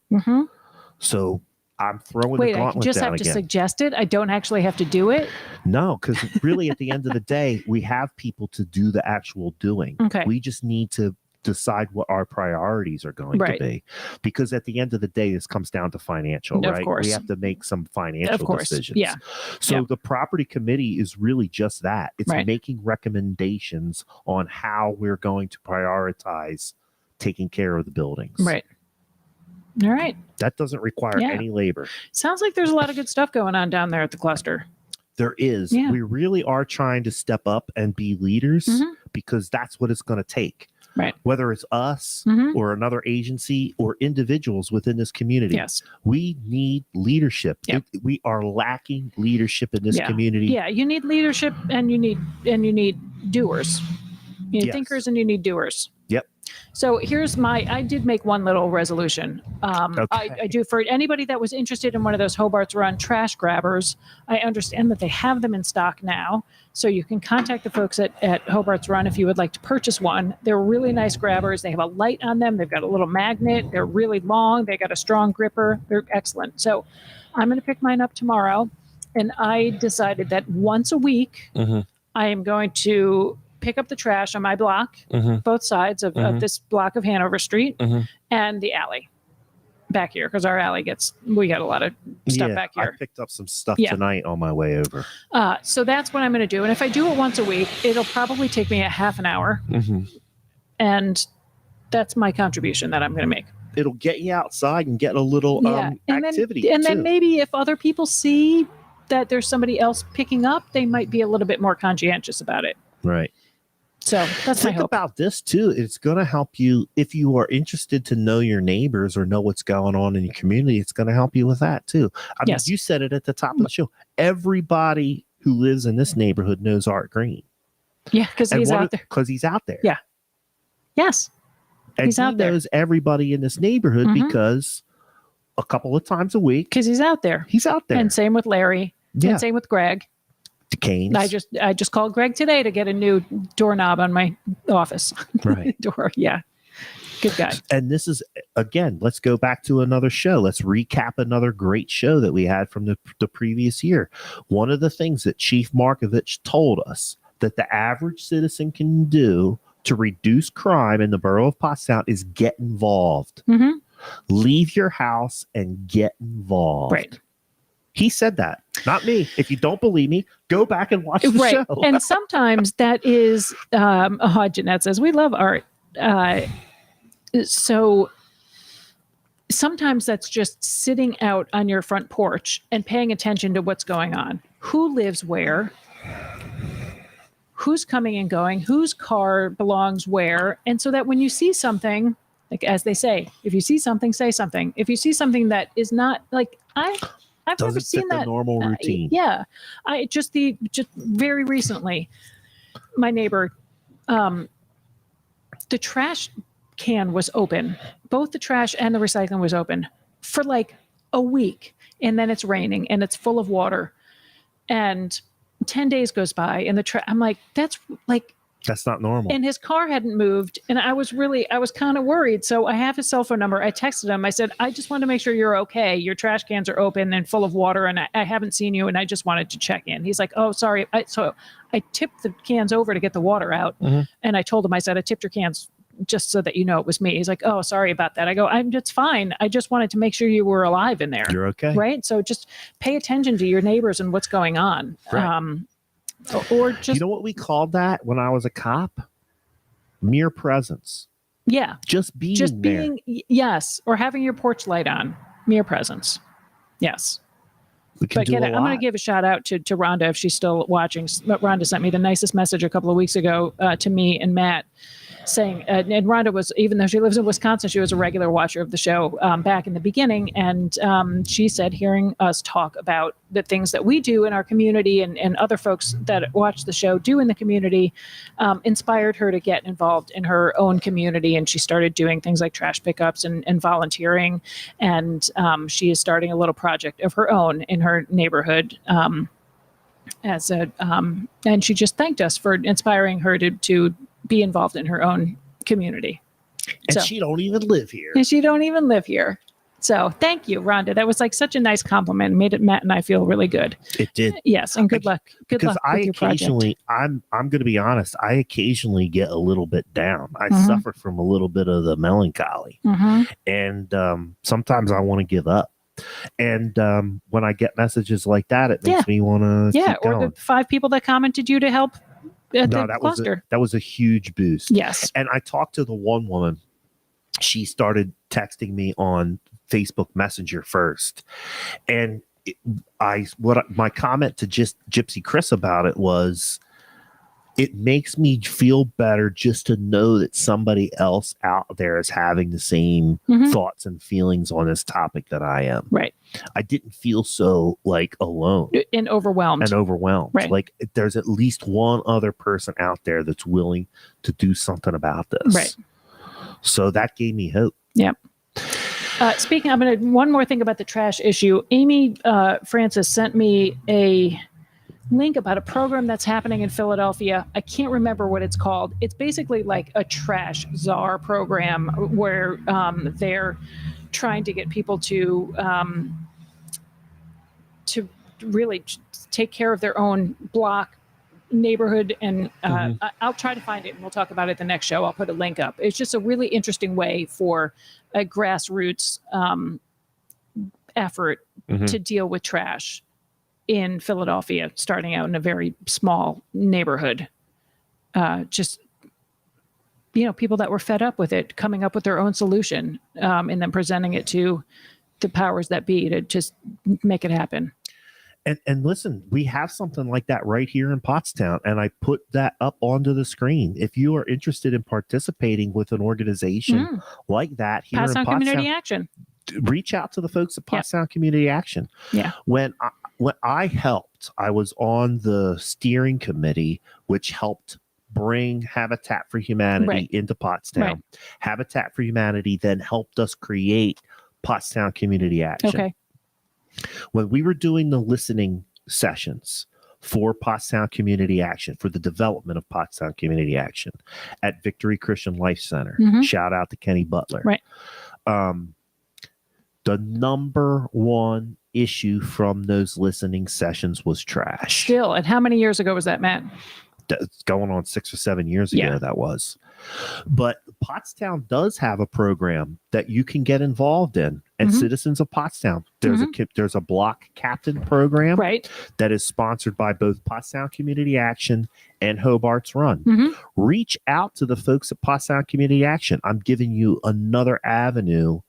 So I'm throwing the Wait, I gauntlet just down have to again. suggest it? I don't actually have to do it? No, because really at the end of the day, we have people to do the actual doing. Okay. We just need to decide what our priorities are going to be. Because at the end of the day, this comes down to financial, Of right? course. We have to make some financial decisions. Yeah. So the property committee is really just that. It's making recommendations on how we're going to prioritize taking care of the buildings. Right. All right. That doesn't require any labor. Sounds like there's a lot of good stuff going on down there at the cluster. There is. Yeah. We really are trying to step up and be leaders because that's what it's going to take. Right. Whether it's us or another agency or individuals within this community. Yes. We need leadership. Yep. We are lacking leadership in this community. Yeah, you need leadership and you need doers. You need thinkers and you need doers. Yep. So here's I did make one little resolution. I do for anybody that was interested in one of those Hobart's Run trash grabbers. I understand that they have them in stock now. So you can contact the folks at Hobart's Run if you would like to purchase one. They're really nice grabbers. They have a light on them. They've got a little magnet. They're really long. They got a strong gripper. They're excellent. So I'm going to pick mine up tomorrow. And I decided that once a week, I am going to pick up the trash on my block, both sides of this block of Hanover Street and the alley back here, because our alley we got a lot of stuff back here. I picked up some stuff tonight on my way over. So that's what I'm going to do. And if I do it once a week, it'll probably take me a half an hour. And that's my contribution that I'm going to make. It'll get you outside and get a little activity. And then maybe if other people see that there's somebody else picking up, they might be a little bit more conscientious about it. Right. So that's my Think hope. about this too. It's going to help you if you are interested to know your neighbors or know what's going on in your community. It's going to help you with that too. I mean, you said it at the top of the show. Everybody who lives in this neighborhood knows Art Green. Yeah, because he's out there. Because he's out there. Yeah. Yes. And he's out there. He knows everybody in this neighborhood because a couple of times a week. Because he's out there. He's out there. And same with Larry. Yeah. And same with Greg. Canes. I just called Greg today to get a new doorknob on my office. Right. Door. Yeah. Good guy. And this is, again, let's go back to another show. Let's recap another great show that we had from the previous year. One of the things that Chief Markovich told us that the average citizen can do to reduce crime in the borough of Pottstown is get involved. Leave your house and get involved. Right. He said that, not me. If you don't believe me, go back and watch the show. And sometimes that is, Jeanette says, we love art. So sometimes that's just sitting out on your front porch and paying attention to what's going on. Who lives where? Who's coming and going? Whose car belongs where? And so that when you see something, like as they say, if you see something, say something. If you see something that is not like I've never seen that normal routine. I just very recently, my neighbor, the trash can was open. Both the trash and the recycling was open for like a week, and then it's raining and it's full of water, and 10 days goes by, and I'm like, that's not normal. And his car hadn't moved, and I was kind of worried. So I have his cell phone number. I texted him. I said, I just want to make sure you're okay. Your trash cans are open and full of water, and I haven't seen you, and I just wanted to check in. He's like, oh, sorry. So I tipped the cans over to get the water out, and I told him, I said, I tipped your cans just so that you know it was me. He's like, oh, sorry about that. I go, I'm just fine. I just wanted to make sure you were alive in there. You're okay. Right? So just pay attention to your neighbors and what's going on. Right. Or just, you know what we called that when I was a cop? Mere presence. Yeah. Just being there. Yes. Or having your porch light on. Mere presence. Yes. We can do a lot. I'm going to give a shout out to Rhonda if she's still watching. Rhonda sent me the nicest message a couple of weeks ago to me and Matt, saying, and Rhonda was, even though she lives in Wisconsin, she was a regular watcher of the show back in the beginning. And she said, hearing us talk about the things that we do in our community and other folks that watch the show do in the community, inspired her to get involved in her own community. And she started doing things like trash pickups and volunteering. And she is starting a little project of her own in her neighborhood. And she just thanked us for inspiring her to be involved in her own community. And she don't even live here. And she don't even live here. So thank you, Rhonda. That was like such a nice compliment. It made Matt and I feel really good. It did. Yes, and good luck. Good luck with your project. I'm going to be honest, I occasionally get a little bit down. I suffer from a little bit of the melancholy. And sometimes I want to give up. And when I get messages like that, it makes me want to keep going. Or the 5 people that commented you to help at the cluster. That was a huge boost. Yes. And I talked to the one woman. She started texting me on Facebook Messenger first. And my comment to just Gypsy Chris about it was, it makes me feel better just to know that somebody else out there is having the same thoughts and feelings on this topic that I am. Right. I didn't feel so alone and overwhelmed. Right. Like there's at least one other person out there that's willing to do something about this. Right. So that gave me hope. Yep. Speaking, one more thing about the trash issue. Amy Francis sent me a link about a program that's happening in Philadelphia. I can't remember what it's called. It's basically like a trash czar program where they're trying to get people to really take care of their own block, neighborhood, and I'll try to find it and we'll talk about it the next show. I'll put a link up. It's just a really interesting way for a grassroots effort to deal with trash in Philadelphia, starting out in a very small neighborhood. Just, people that were fed up with it, coming up with their own solution, and then presenting it to the powers that be to just make it happen. And listen, we have something like that right here in Pottstown, and I put that up onto the screen. If you are interested in participating with an organization like that here in Pottstown, Community Action, reach out to the folks at Pottstown Community Action. Yeah. When I helped, I was on the steering committee, which helped bring Habitat for Humanity into Pottstown. Right. Habitat for Humanity then helped us create Pottstown Community Action. Okay. When we were doing the listening sessions for Pottstown Community Action, for the development of Pottstown Community Action at Victory Christian Life Center, shout out to Kenny Butler. Right. The number one issue from those listening sessions was trash. Still, and how many years ago was that, Matt? going on 6 or 7 years ago. Yeah. That was. But Pottstown does have a program that you can get involved in, and Citizens of Pottstown. There's a block captain program that is sponsored by both Pottstown Community Action and Hobart's Run. Reach out to the folks at Pottstown Community Action. I'm giving you another avenue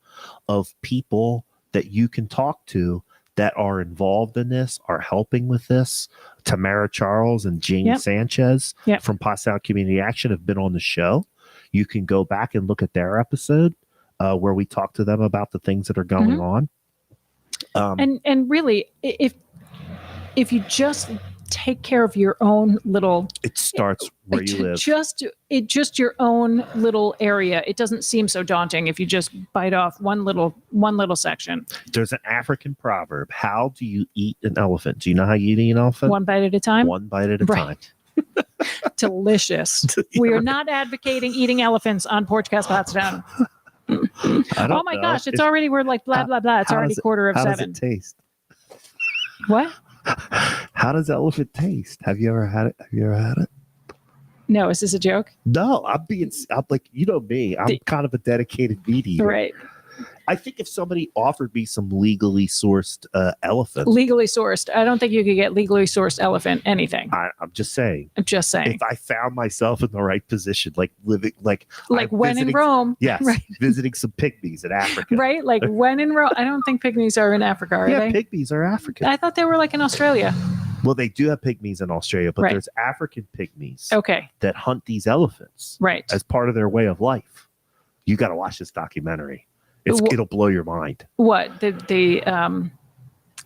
of people that you can talk to that are involved in this, are helping with this. Tamara Charles and Jane Sanchez from Pottstown Community Action have been on the show. You can go back and look at their episode where we talk to them about the things that are going on. And really, if you just take care of your own little, it starts where you live. Just your own little area. It doesn't seem so daunting if you just bite off one little section. There's an African proverb. How do you eat an elephant? Do you know how you eat an elephant? One bite at a time. One bite at a time. Delicious. We are not advocating eating elephants on Porchcast Pottstown. Oh my gosh! It's already, we're like blah blah blah. It's already 6:45. How does it taste? What? How does elephant taste? Have you ever had it? No, is this a joke? No, I'm like, you know me. I'm kind of a dedicated meat eater. Right. I think if somebody offered me some legally sourced elephant. Legally sourced. I don't think you could get legally sourced elephant anything. I'm just saying. If I found myself in the right position, like living, like when in Rome. Yes. Right. Visiting some pygmies in Africa. Right. Like when in Rome. I don't think pygmies are in Africa, are they? Pygmies are African. I thought they were like in Australia. Well, they do have pygmies in Australia, but there's African pygmies that hunt these elephants as part of their way of life. You got to watch this documentary. It'll blow your mind. What? The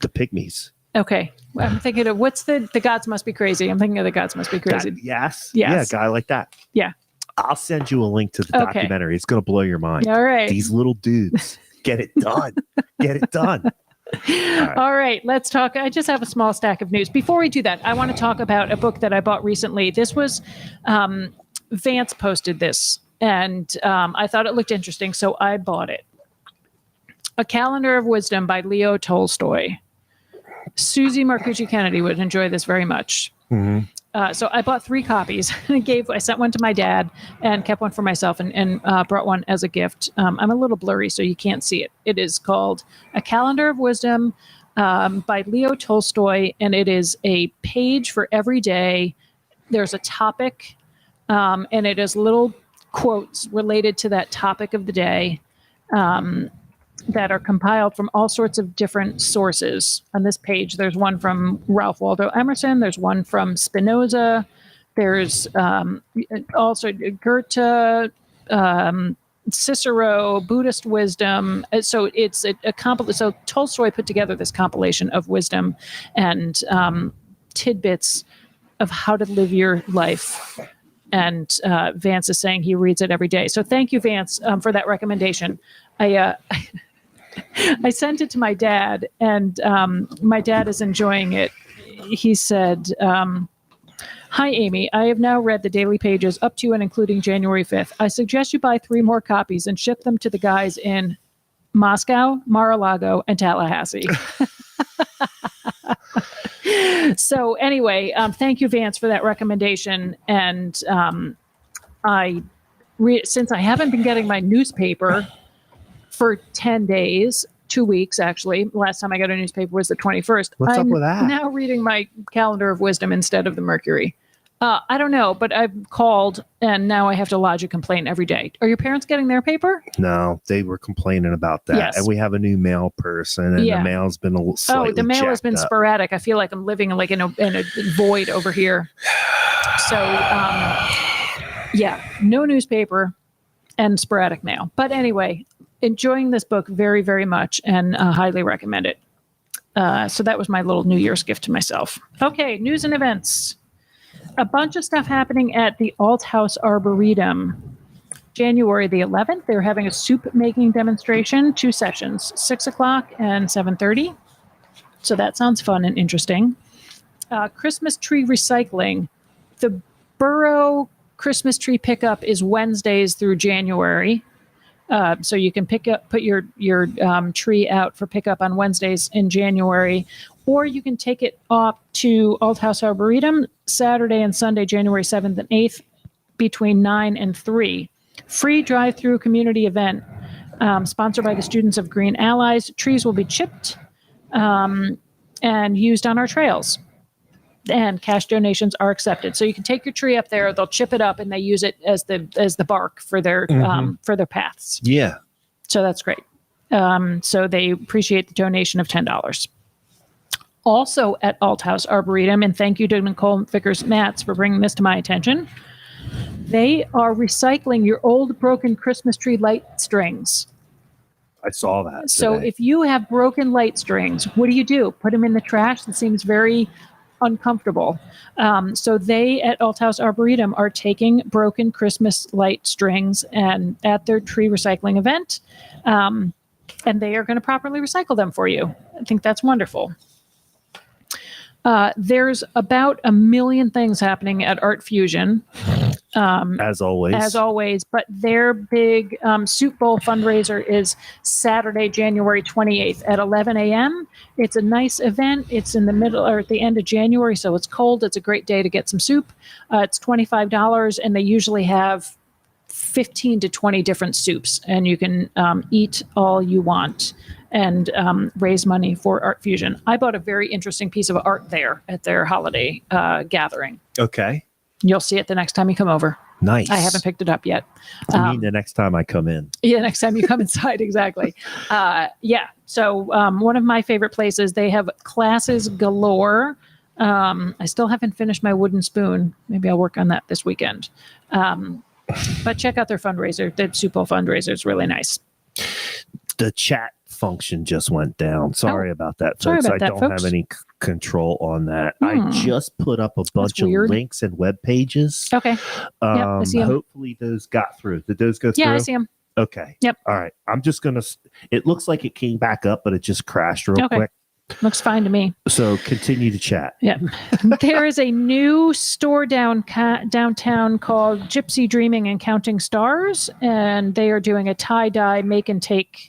pygmies. Okay. I'm thinking of what's the Gods Must Be Crazy. I'm thinking of The Gods Must Be Crazy. Yes. Yeah, a guy like that. Yeah. I'll send you a link to the documentary. It's going to blow your mind. All right. These little dudes. Get it done. Get it done. All right, let's talk. I just have a small stack of news. Before we do that, I want to talk about a book that I bought recently. This was Vance posted this, and I thought it looked interesting, so I bought it. A Calendar of Wisdom by Leo Tolstoy. Susie Marcucci Kennedy would enjoy this very much. So I bought 3 copies. I sent one to my dad and kept one for myself and brought one as a gift. I'm a little blurry, so you can't see it. It is called A Calendar of Wisdom by Leo Tolstoy, and it is a page for every day. There's a topic, and it is little quotes related to that topic of the day that are compiled from all sorts of different sources. On this page, there's one from Ralph Waldo Emerson. There's one from Spinoza. There's also Goethe, Cicero, Buddhist wisdom. So it's so Tolstoy put together this compilation of wisdom and tidbits of how to live your life. And Vance is saying he reads it every day. So thank you, Vance, for that recommendation. I sent it to my dad, and my dad is enjoying it. He said, "Hi, Amy. I have now read the daily pages up to and including January 5th. I suggest you buy 3 more copies and ship them to the guys in Moscow, Mar-a-Lago, and Tallahassee." So anyway, thank you, Vance, for that recommendation. And since I haven't been getting my newspaper for 10 days, 2 weeks, actually. Last time I got a newspaper was the 21st. What's up with that? I'm now reading my Calendar of Wisdom instead of the Mercury. I don't know, but I've called, and now I have to lodge a complaint every day. Are your parents getting their paper? No, they were complaining about that. Yes. And we have a new mail person, and the mail's been a little slightly the mail has been up. Sporadic. I feel like I'm living like in a void over here. So, no newspaper and sporadic mail. But anyway, enjoying this book very, very much, and highly recommend it. So that was my little New Year's gift to myself. Okay, news and events. A bunch of stuff happening at the Alt House Arboretum. January the 11th, they're having a soup making demonstration, 2 sessions, 6 o'clock and 7:30. So that sounds fun and interesting. Christmas tree recycling. The borough Christmas tree pickup is Wednesdays through January. So you can put your tree out for pickup on Wednesdays in January, or you can take it up to Old House Arboretum Saturday and Sunday, January 7th and 8th, between 9 and 3. Free drive-through community event sponsored by the students of Green Allies. Trees will be chipped and used on our trails, and cash donations are accepted. So you can take your tree up there, they'll chip it up, and they use it as the bark for their paths. Yeah. So that's great. So they appreciate the donation of $10. Also at Alt House Arboretum, and thank you to Nicole Vickers-Matz for bringing this to my attention, they are recycling your old broken Christmas tree light strings. I saw that. So today. if you have broken light strings, what do? Put them in the trash? That seems very uncomfortable. So they at Alt House Arboretum are taking broken Christmas light strings and at their tree recycling event, and they are going to properly recycle them for you. I think that's wonderful. There's about 1 million things happening at Art Fusion. As always, but their big Soup Bowl fundraiser is Saturday, January 28th at 11 a.m. It's a nice event. It's in the middle or at the end of January, so it's cold. It's a great day to get some soup. It's $25, and they usually have 15 to 20 different soups, and you can eat all you want and raise money for Art Fusion. I bought a very interesting piece of art there at their holiday gathering. Okay. You'll see it the next time you come over. Nice. I haven't picked it up yet. I mean, the next time I come in. Yeah, next time you come inside, exactly. Yeah. So one of my favorite places, they have classes galore. I still haven't finished my wooden spoon. Maybe I'll work on that this weekend. But check out their fundraiser. The Soup Bowl fundraiser is really nice. The chat function just went down. Sorry about that, folks. Sorry about I that, don't folks. have any control on that. I just put up a bunch of weird. links and web pages. Okay. I see 'em. Hopefully those got through. Did those go through? Yeah, I see them. Okay. Yep. All right. I'm just going to, it looks like it came back up, but it just crashed real quick. Looks fine to me. So continue to chat. Yeah. There is a new store downtown called Gypsy Dreaming and Counting Stars, and they are doing a tie-dye make and take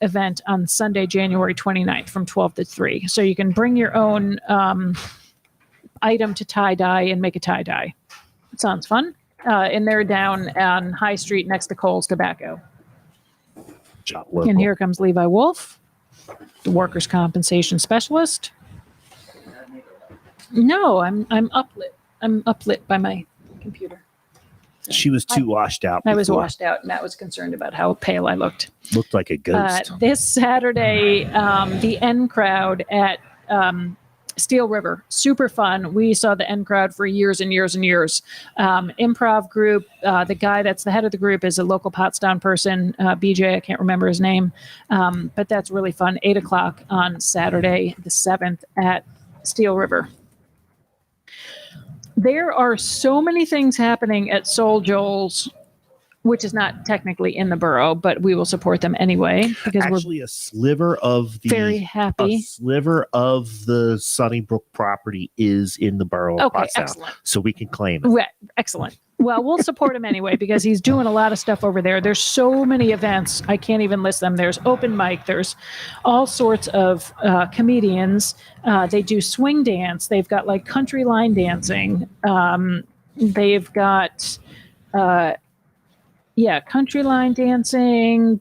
event on Sunday, January 29th from 12 to 3. So you can bring your own item to tie-dye and make a tie-dye. It sounds fun. And they're down on High Street next to Cole's Tobacco. Shop local. And here comes Levi Wolf, the workers' compensation specialist. No, I'm uplit. I'm uplit by my computer. She was too washed out. I was before. washed out. Matt was concerned about how pale I looked. Looked like a ghost. This Saturday, the N crowd at Steel River, super fun. We saw the N crowd for years and years and years. Improv group. The guy that's the head of the group is a local Pottstown person, BJ. I can't remember his name, but that's really fun. 8:00 on Saturday, the 7th at Steel River. There are so many things happening at Soul Joel's, which is not technically in the borough, but we will support them anyway because Actually, a sliver of the very happy. A sliver of the Sunnybrook property is in the borough of Okay, Pottstown, excellent. so we can claim it. Right, excellent. Well, we'll support him anyway because he's doing a lot of stuff over there. There's so many events. I can't even list them. There's open mic. There's all sorts of comedians. They do swing dance. They've got like country line dancing. They've got, country line dancing,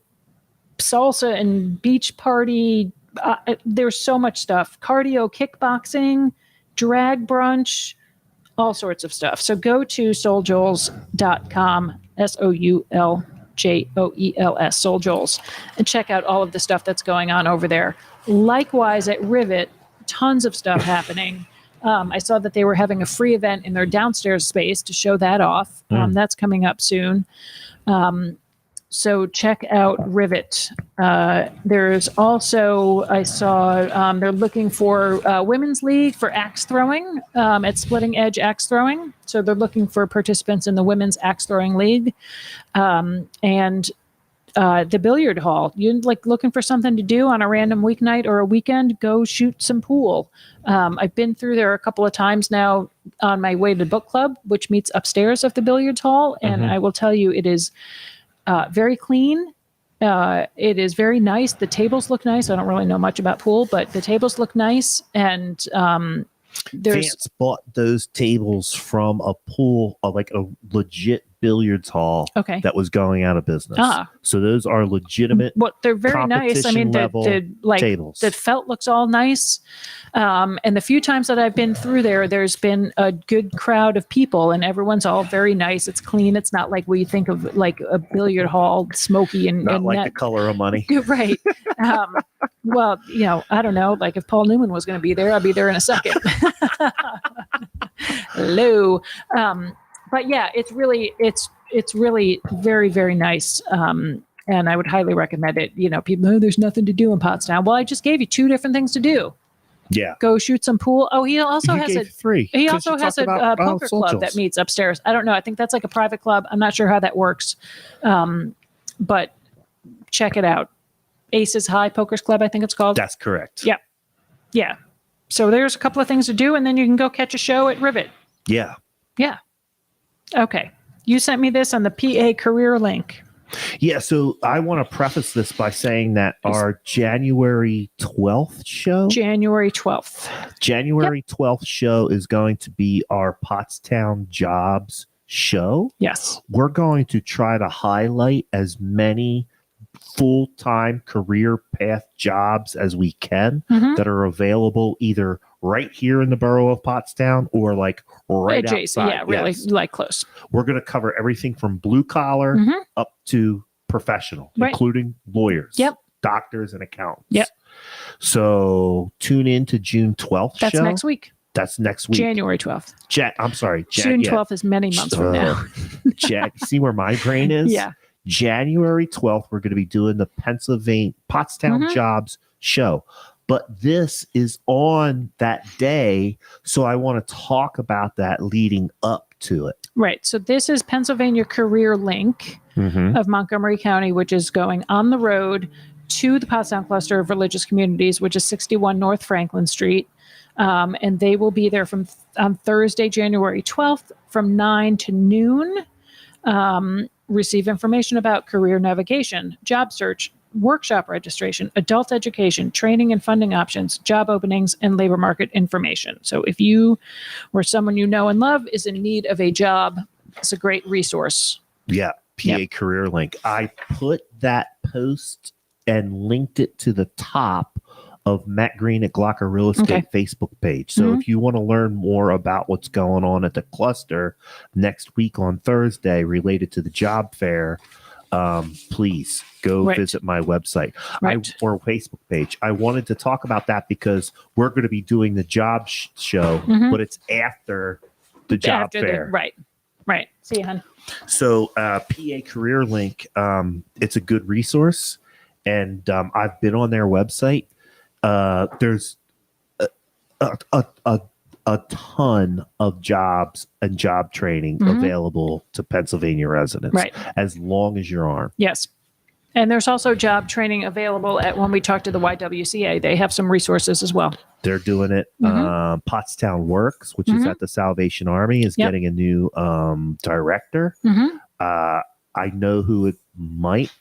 salsa and beach party. There's so much stuff. Cardio, kickboxing, drag brunch. All sorts of stuff. So go to souljoels.com, SOULJOELS, Soul Joels, and check out all of the stuff that's going on over there. Likewise at Rivet, tons of stuff happening. I saw that they were having a free event in their downstairs space to show that off. That's coming up soon. So check out Rivet. There's also, I saw they're looking for Women's League for axe throwing at Splitting Edge Axe Throwing. So they're looking for participants in the Women's Axe Throwing League. And the billiard hall. You're like looking for something to do on a random weeknight or a weekend, go shoot some pool. I've been through there a couple of times now on my way to book club, which meets upstairs of the billiards hall. And I will tell you, it is very clean. It is very nice. The tables look nice. I don't really know much about pool, but the tables look nice. And there's Vance bought those tables from a pool, like a legit billiards hall okay. that was going out of business. So those are legitimate. Well, they're very nice. I mean, the tables. The felt looks all nice. And the few times that I've been through there, there's been a good crowd of people, and everyone's all very nice. It's clean. It's not like we think of like a billiard hall, smoky and not like net. The Color of Money. Right. Well, I don't know. Like if Paul Newman was going to be there, I'd be there in a second. Hello. But yeah, it's really very, very nice. And I would highly recommend it. People, there's nothing to do in Pottstown. Well, I just gave you 2 different things to do. Yeah. Go shoot some pool. Oh, he also has 3. He also has a poker club that meets upstairs. I don't know. I think that's like a private club. I'm not sure how that works. But check it out. Aces High Poker's Club, I think it's called. That's correct. Yep. Yeah. So there's a couple of things to do, and then you can go catch a show at Rivet. Yeah. Yeah. Okay. You sent me this on the PA career link. Yeah. So I want to preface this by saying that our January 12th show. January 12th. January 12th show is going to be our Pottstown Jobs show. Yes. We're going to try to highlight as many full-time career path jobs as we can that are available either right here in the borough of Pottstown or like right adjacent, outside. yeah, really like close. We're going to cover everything from blue collar up to professional, including lawyers, doctors, and accountants. Yep. So tune in to June 12th. That's show. next week. That's next week. January 12th. I'm sorry. June 12th is many months from now. See where my brain is? Yeah. January 12th, we're going to be doing the Pennsylvania Pottstown Jobs show. But this is on that day, so I want to talk about that leading up to it. Right. So this is Pennsylvania Career Link of Montgomery County, which is going on the road to the Pottstown Cluster of Religious Communities, which is 61 North Franklin Street. And they will be there on Thursday, January 12th from 9 to noon. Receive information about career navigation, job search, workshop registration, adult education, training and funding options, job openings, and labor market information. So if you or someone you know and love is in need of a job, it's a great resource. Yeah, PA Career Link. I put that post and linked it to the top of Matt Green at Glocker Real Estate Facebook page. So if you want to learn more about what's going on at the cluster next week on Thursday related to the job fair, please go visit my website or Facebook page. I wanted to talk about that because we're going to be doing the job show, but it's after the job fair. Right. See you, hon. So PA Career Link, it's a good resource. And I've been on their website. There's a ton of jobs and job training available to Pennsylvania residents as long as your arm. Yes. And there's also job training available at when we talk to the YWCA. They have some resources as well. They're doing it. Pottstown Works, which is at the Salvation Army, is getting a new director. I know who it might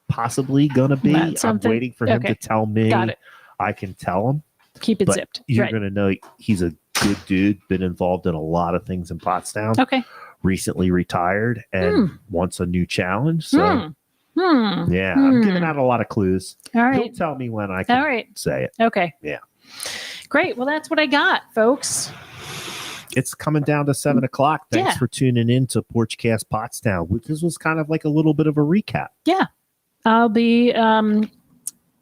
possibly going to be. I'm waiting for him to tell me. Got it. I can tell him. Keep it zipped. You're going to know he's a good dude, been involved in a lot of things in Pottstown. Okay. Recently retired and wants a new challenge. So, I'm giving out a lot of clues. All right. He'll tell me when I can say it. Okay. Yeah. Great. Well, that's what I got, folks. It's coming down to 7:00. Thanks for tuning in to Porchcast Pottstown. This was kind of like a little bit of a recap. Yeah. I'll be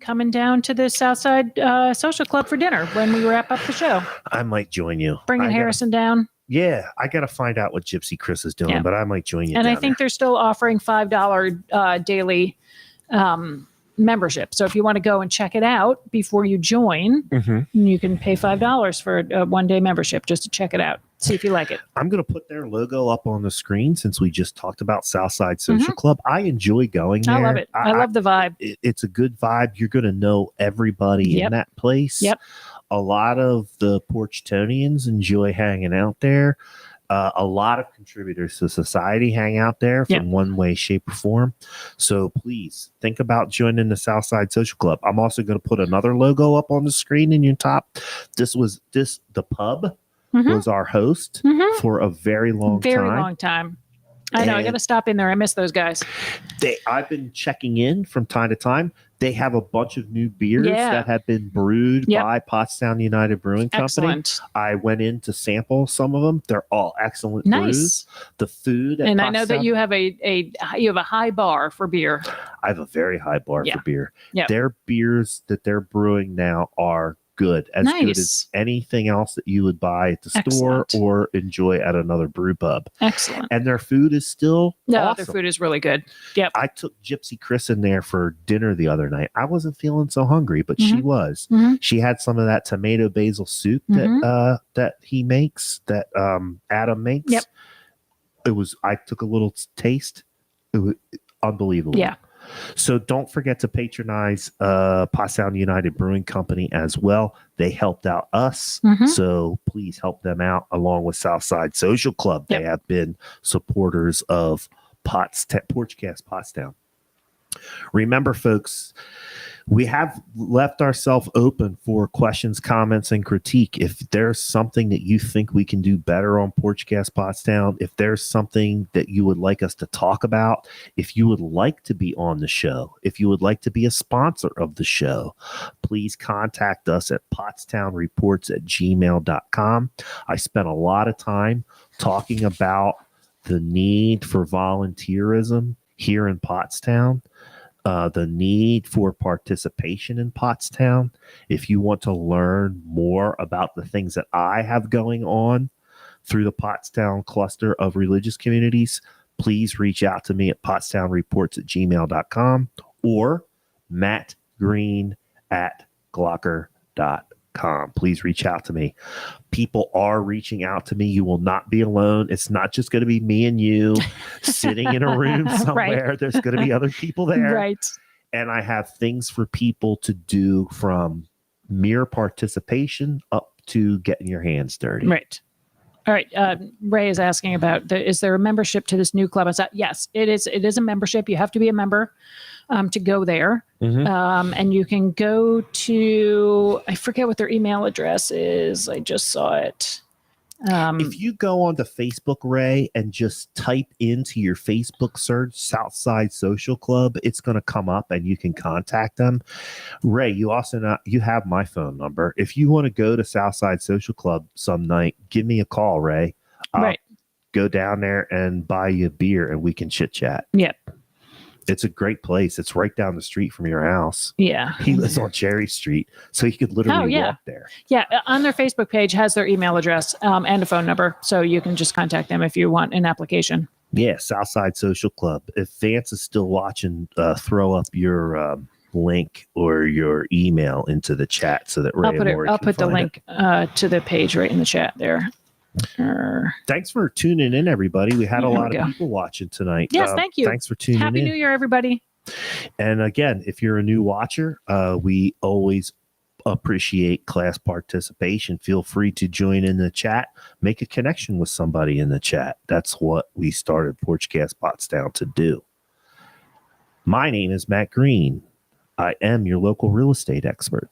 coming down to the Southside Social Club for dinner when we wrap up the show. I might join you. Bringing Harrison down. Yeah, I got to find out what Gypsy Chris is doing, but I might join you. And I think they're still offering $5 daily membership. So if you want to go and check it out before you join, you can pay $5 for a one-day membership just to check it out. See if you like it. I'm going to put their logo up on the screen since we just talked about Southside Social Club. I enjoy going there. I love it. I love the vibe. It's a good vibe. You're going to know everybody in that place. Yep. A lot of the Porchtownians enjoy hanging out there. A lot of contributors to society hang out there from one way, shape, or form. So please think about joining the Southside Social Club. I'm also going to put another logo up on the screen in your top. The pub was our host for a very long time. I know. I got to stop in there. I miss those guys. I've been checking in from time to time. They have a bunch of new beers that have been brewed by Pottstown United Brewing Company. I went in to sample some of them. They're all excellent brews. The food at and Pottstown, I know that you have a high bar for beer. I have a very high bar for beer. Yep. Their beers that they're brewing now are good as anything else that you would buy at the store or enjoy at another brew pub. Excellent. And their food is still awesome. Their food is really good. Yep. I took Gypsy Chris in there for dinner the other night. I wasn't feeling so hungry, but she was. She had some of that tomato basil soup that he makes, that Adam makes. Yep. I took a little taste. It was unbelievable. Yeah. So don't forget to patronize Pottstown United Brewing Company as well. They helped out us. So please help them out along with Southside Social Club. They have been supporters of Porchcast Pottstown. Remember, folks, we have left ourselves open for questions, comments, and critique. If there's something that you think we can do better on Porchcast Pottstown, if there's something that you would like us to talk about, if you would like to be on the show, if you would like to be a sponsor of the show, please contact us at pottstownreports@gmail.com. I spent a lot of time talking about the need for volunteerism here in Pottstown. The need for participation in Pottstown. If you want to learn more about the things that I have going on through the Pottstown cluster of religious communities, please reach out to me at pottstownreports@gmail.com or mattgreen@glocker.com. Please reach out to me. People are reaching out to me. You will not be alone. It's not just going to be me and you sitting in a room somewhere. Right. There's going to be other people there. Right. And I have things for people to do, from mere participation up to getting your hands dirty. Right. All right. Ray is asking about, is there a membership to this new club? I said, yes, it is. It is a membership. You have to be a member to go there. And you can go to, I forget what their email address is. I just saw it. If you go onto Facebook, Ray, and just type into your Facebook search Southside Social Club, it's going to come up and you can contact them. Ray, you have my phone number. If you want to go to Southside Social Club some night, give me a call, Ray. I'll go down there and buy you a beer and we can chit chat. Yep. It's a great place. It's right down the street from your house. Yeah. He lives on Cherry Street, so he could literally walk there. Yeah. On their Facebook page has their email address and a phone number, so you can just contact them if you want an application. Yeah, Southside Social Club. If Vance is still watching, throw up your link or your email into the chat so that Ray I'll put the link to the page right in the chat there. Thanks for tuning in, everybody. We had a lot of people watching tonight. Yes, thank you. Thanks for tuning in. Happy New Year, everybody. And again, if you're a new watcher, we always appreciate class participation. Feel free to join in the chat. Make a connection with somebody in the chat. That's what we started Porchcast Pottstown to do. My name is Matt Green. I am your local real estate expert.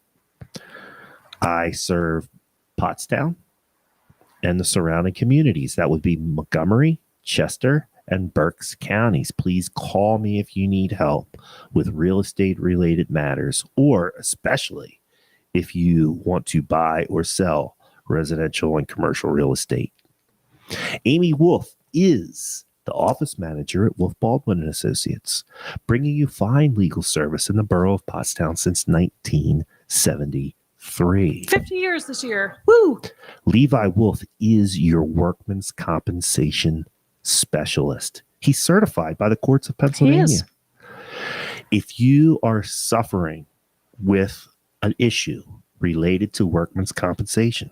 I serve Pottstown and the surrounding communities. That would be Montgomery, Chester, and Berks counties. Please call me if you need help with real estate related matters, or especially if you want to buy or sell residential and commercial real estate. Amy Wolf is the office manager at Wolf Baldwin and Associates, bringing you fine legal service in the borough of Pottstown since 1973. 50 years this year. Woo! Levi Wolf is your workman's compensation specialist. He's certified by the courts of Pennsylvania. He is. If you are suffering with an issue related to workman's compensation,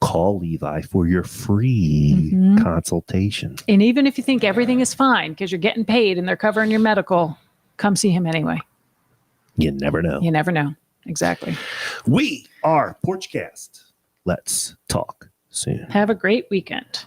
call Levi for your free consultation. And even if you think everything is fine because you're getting paid and they're covering your medical, come see him anyway. You never know. You never know. Exactly. We are Porchcast. Let's talk soon. Have a great weekend.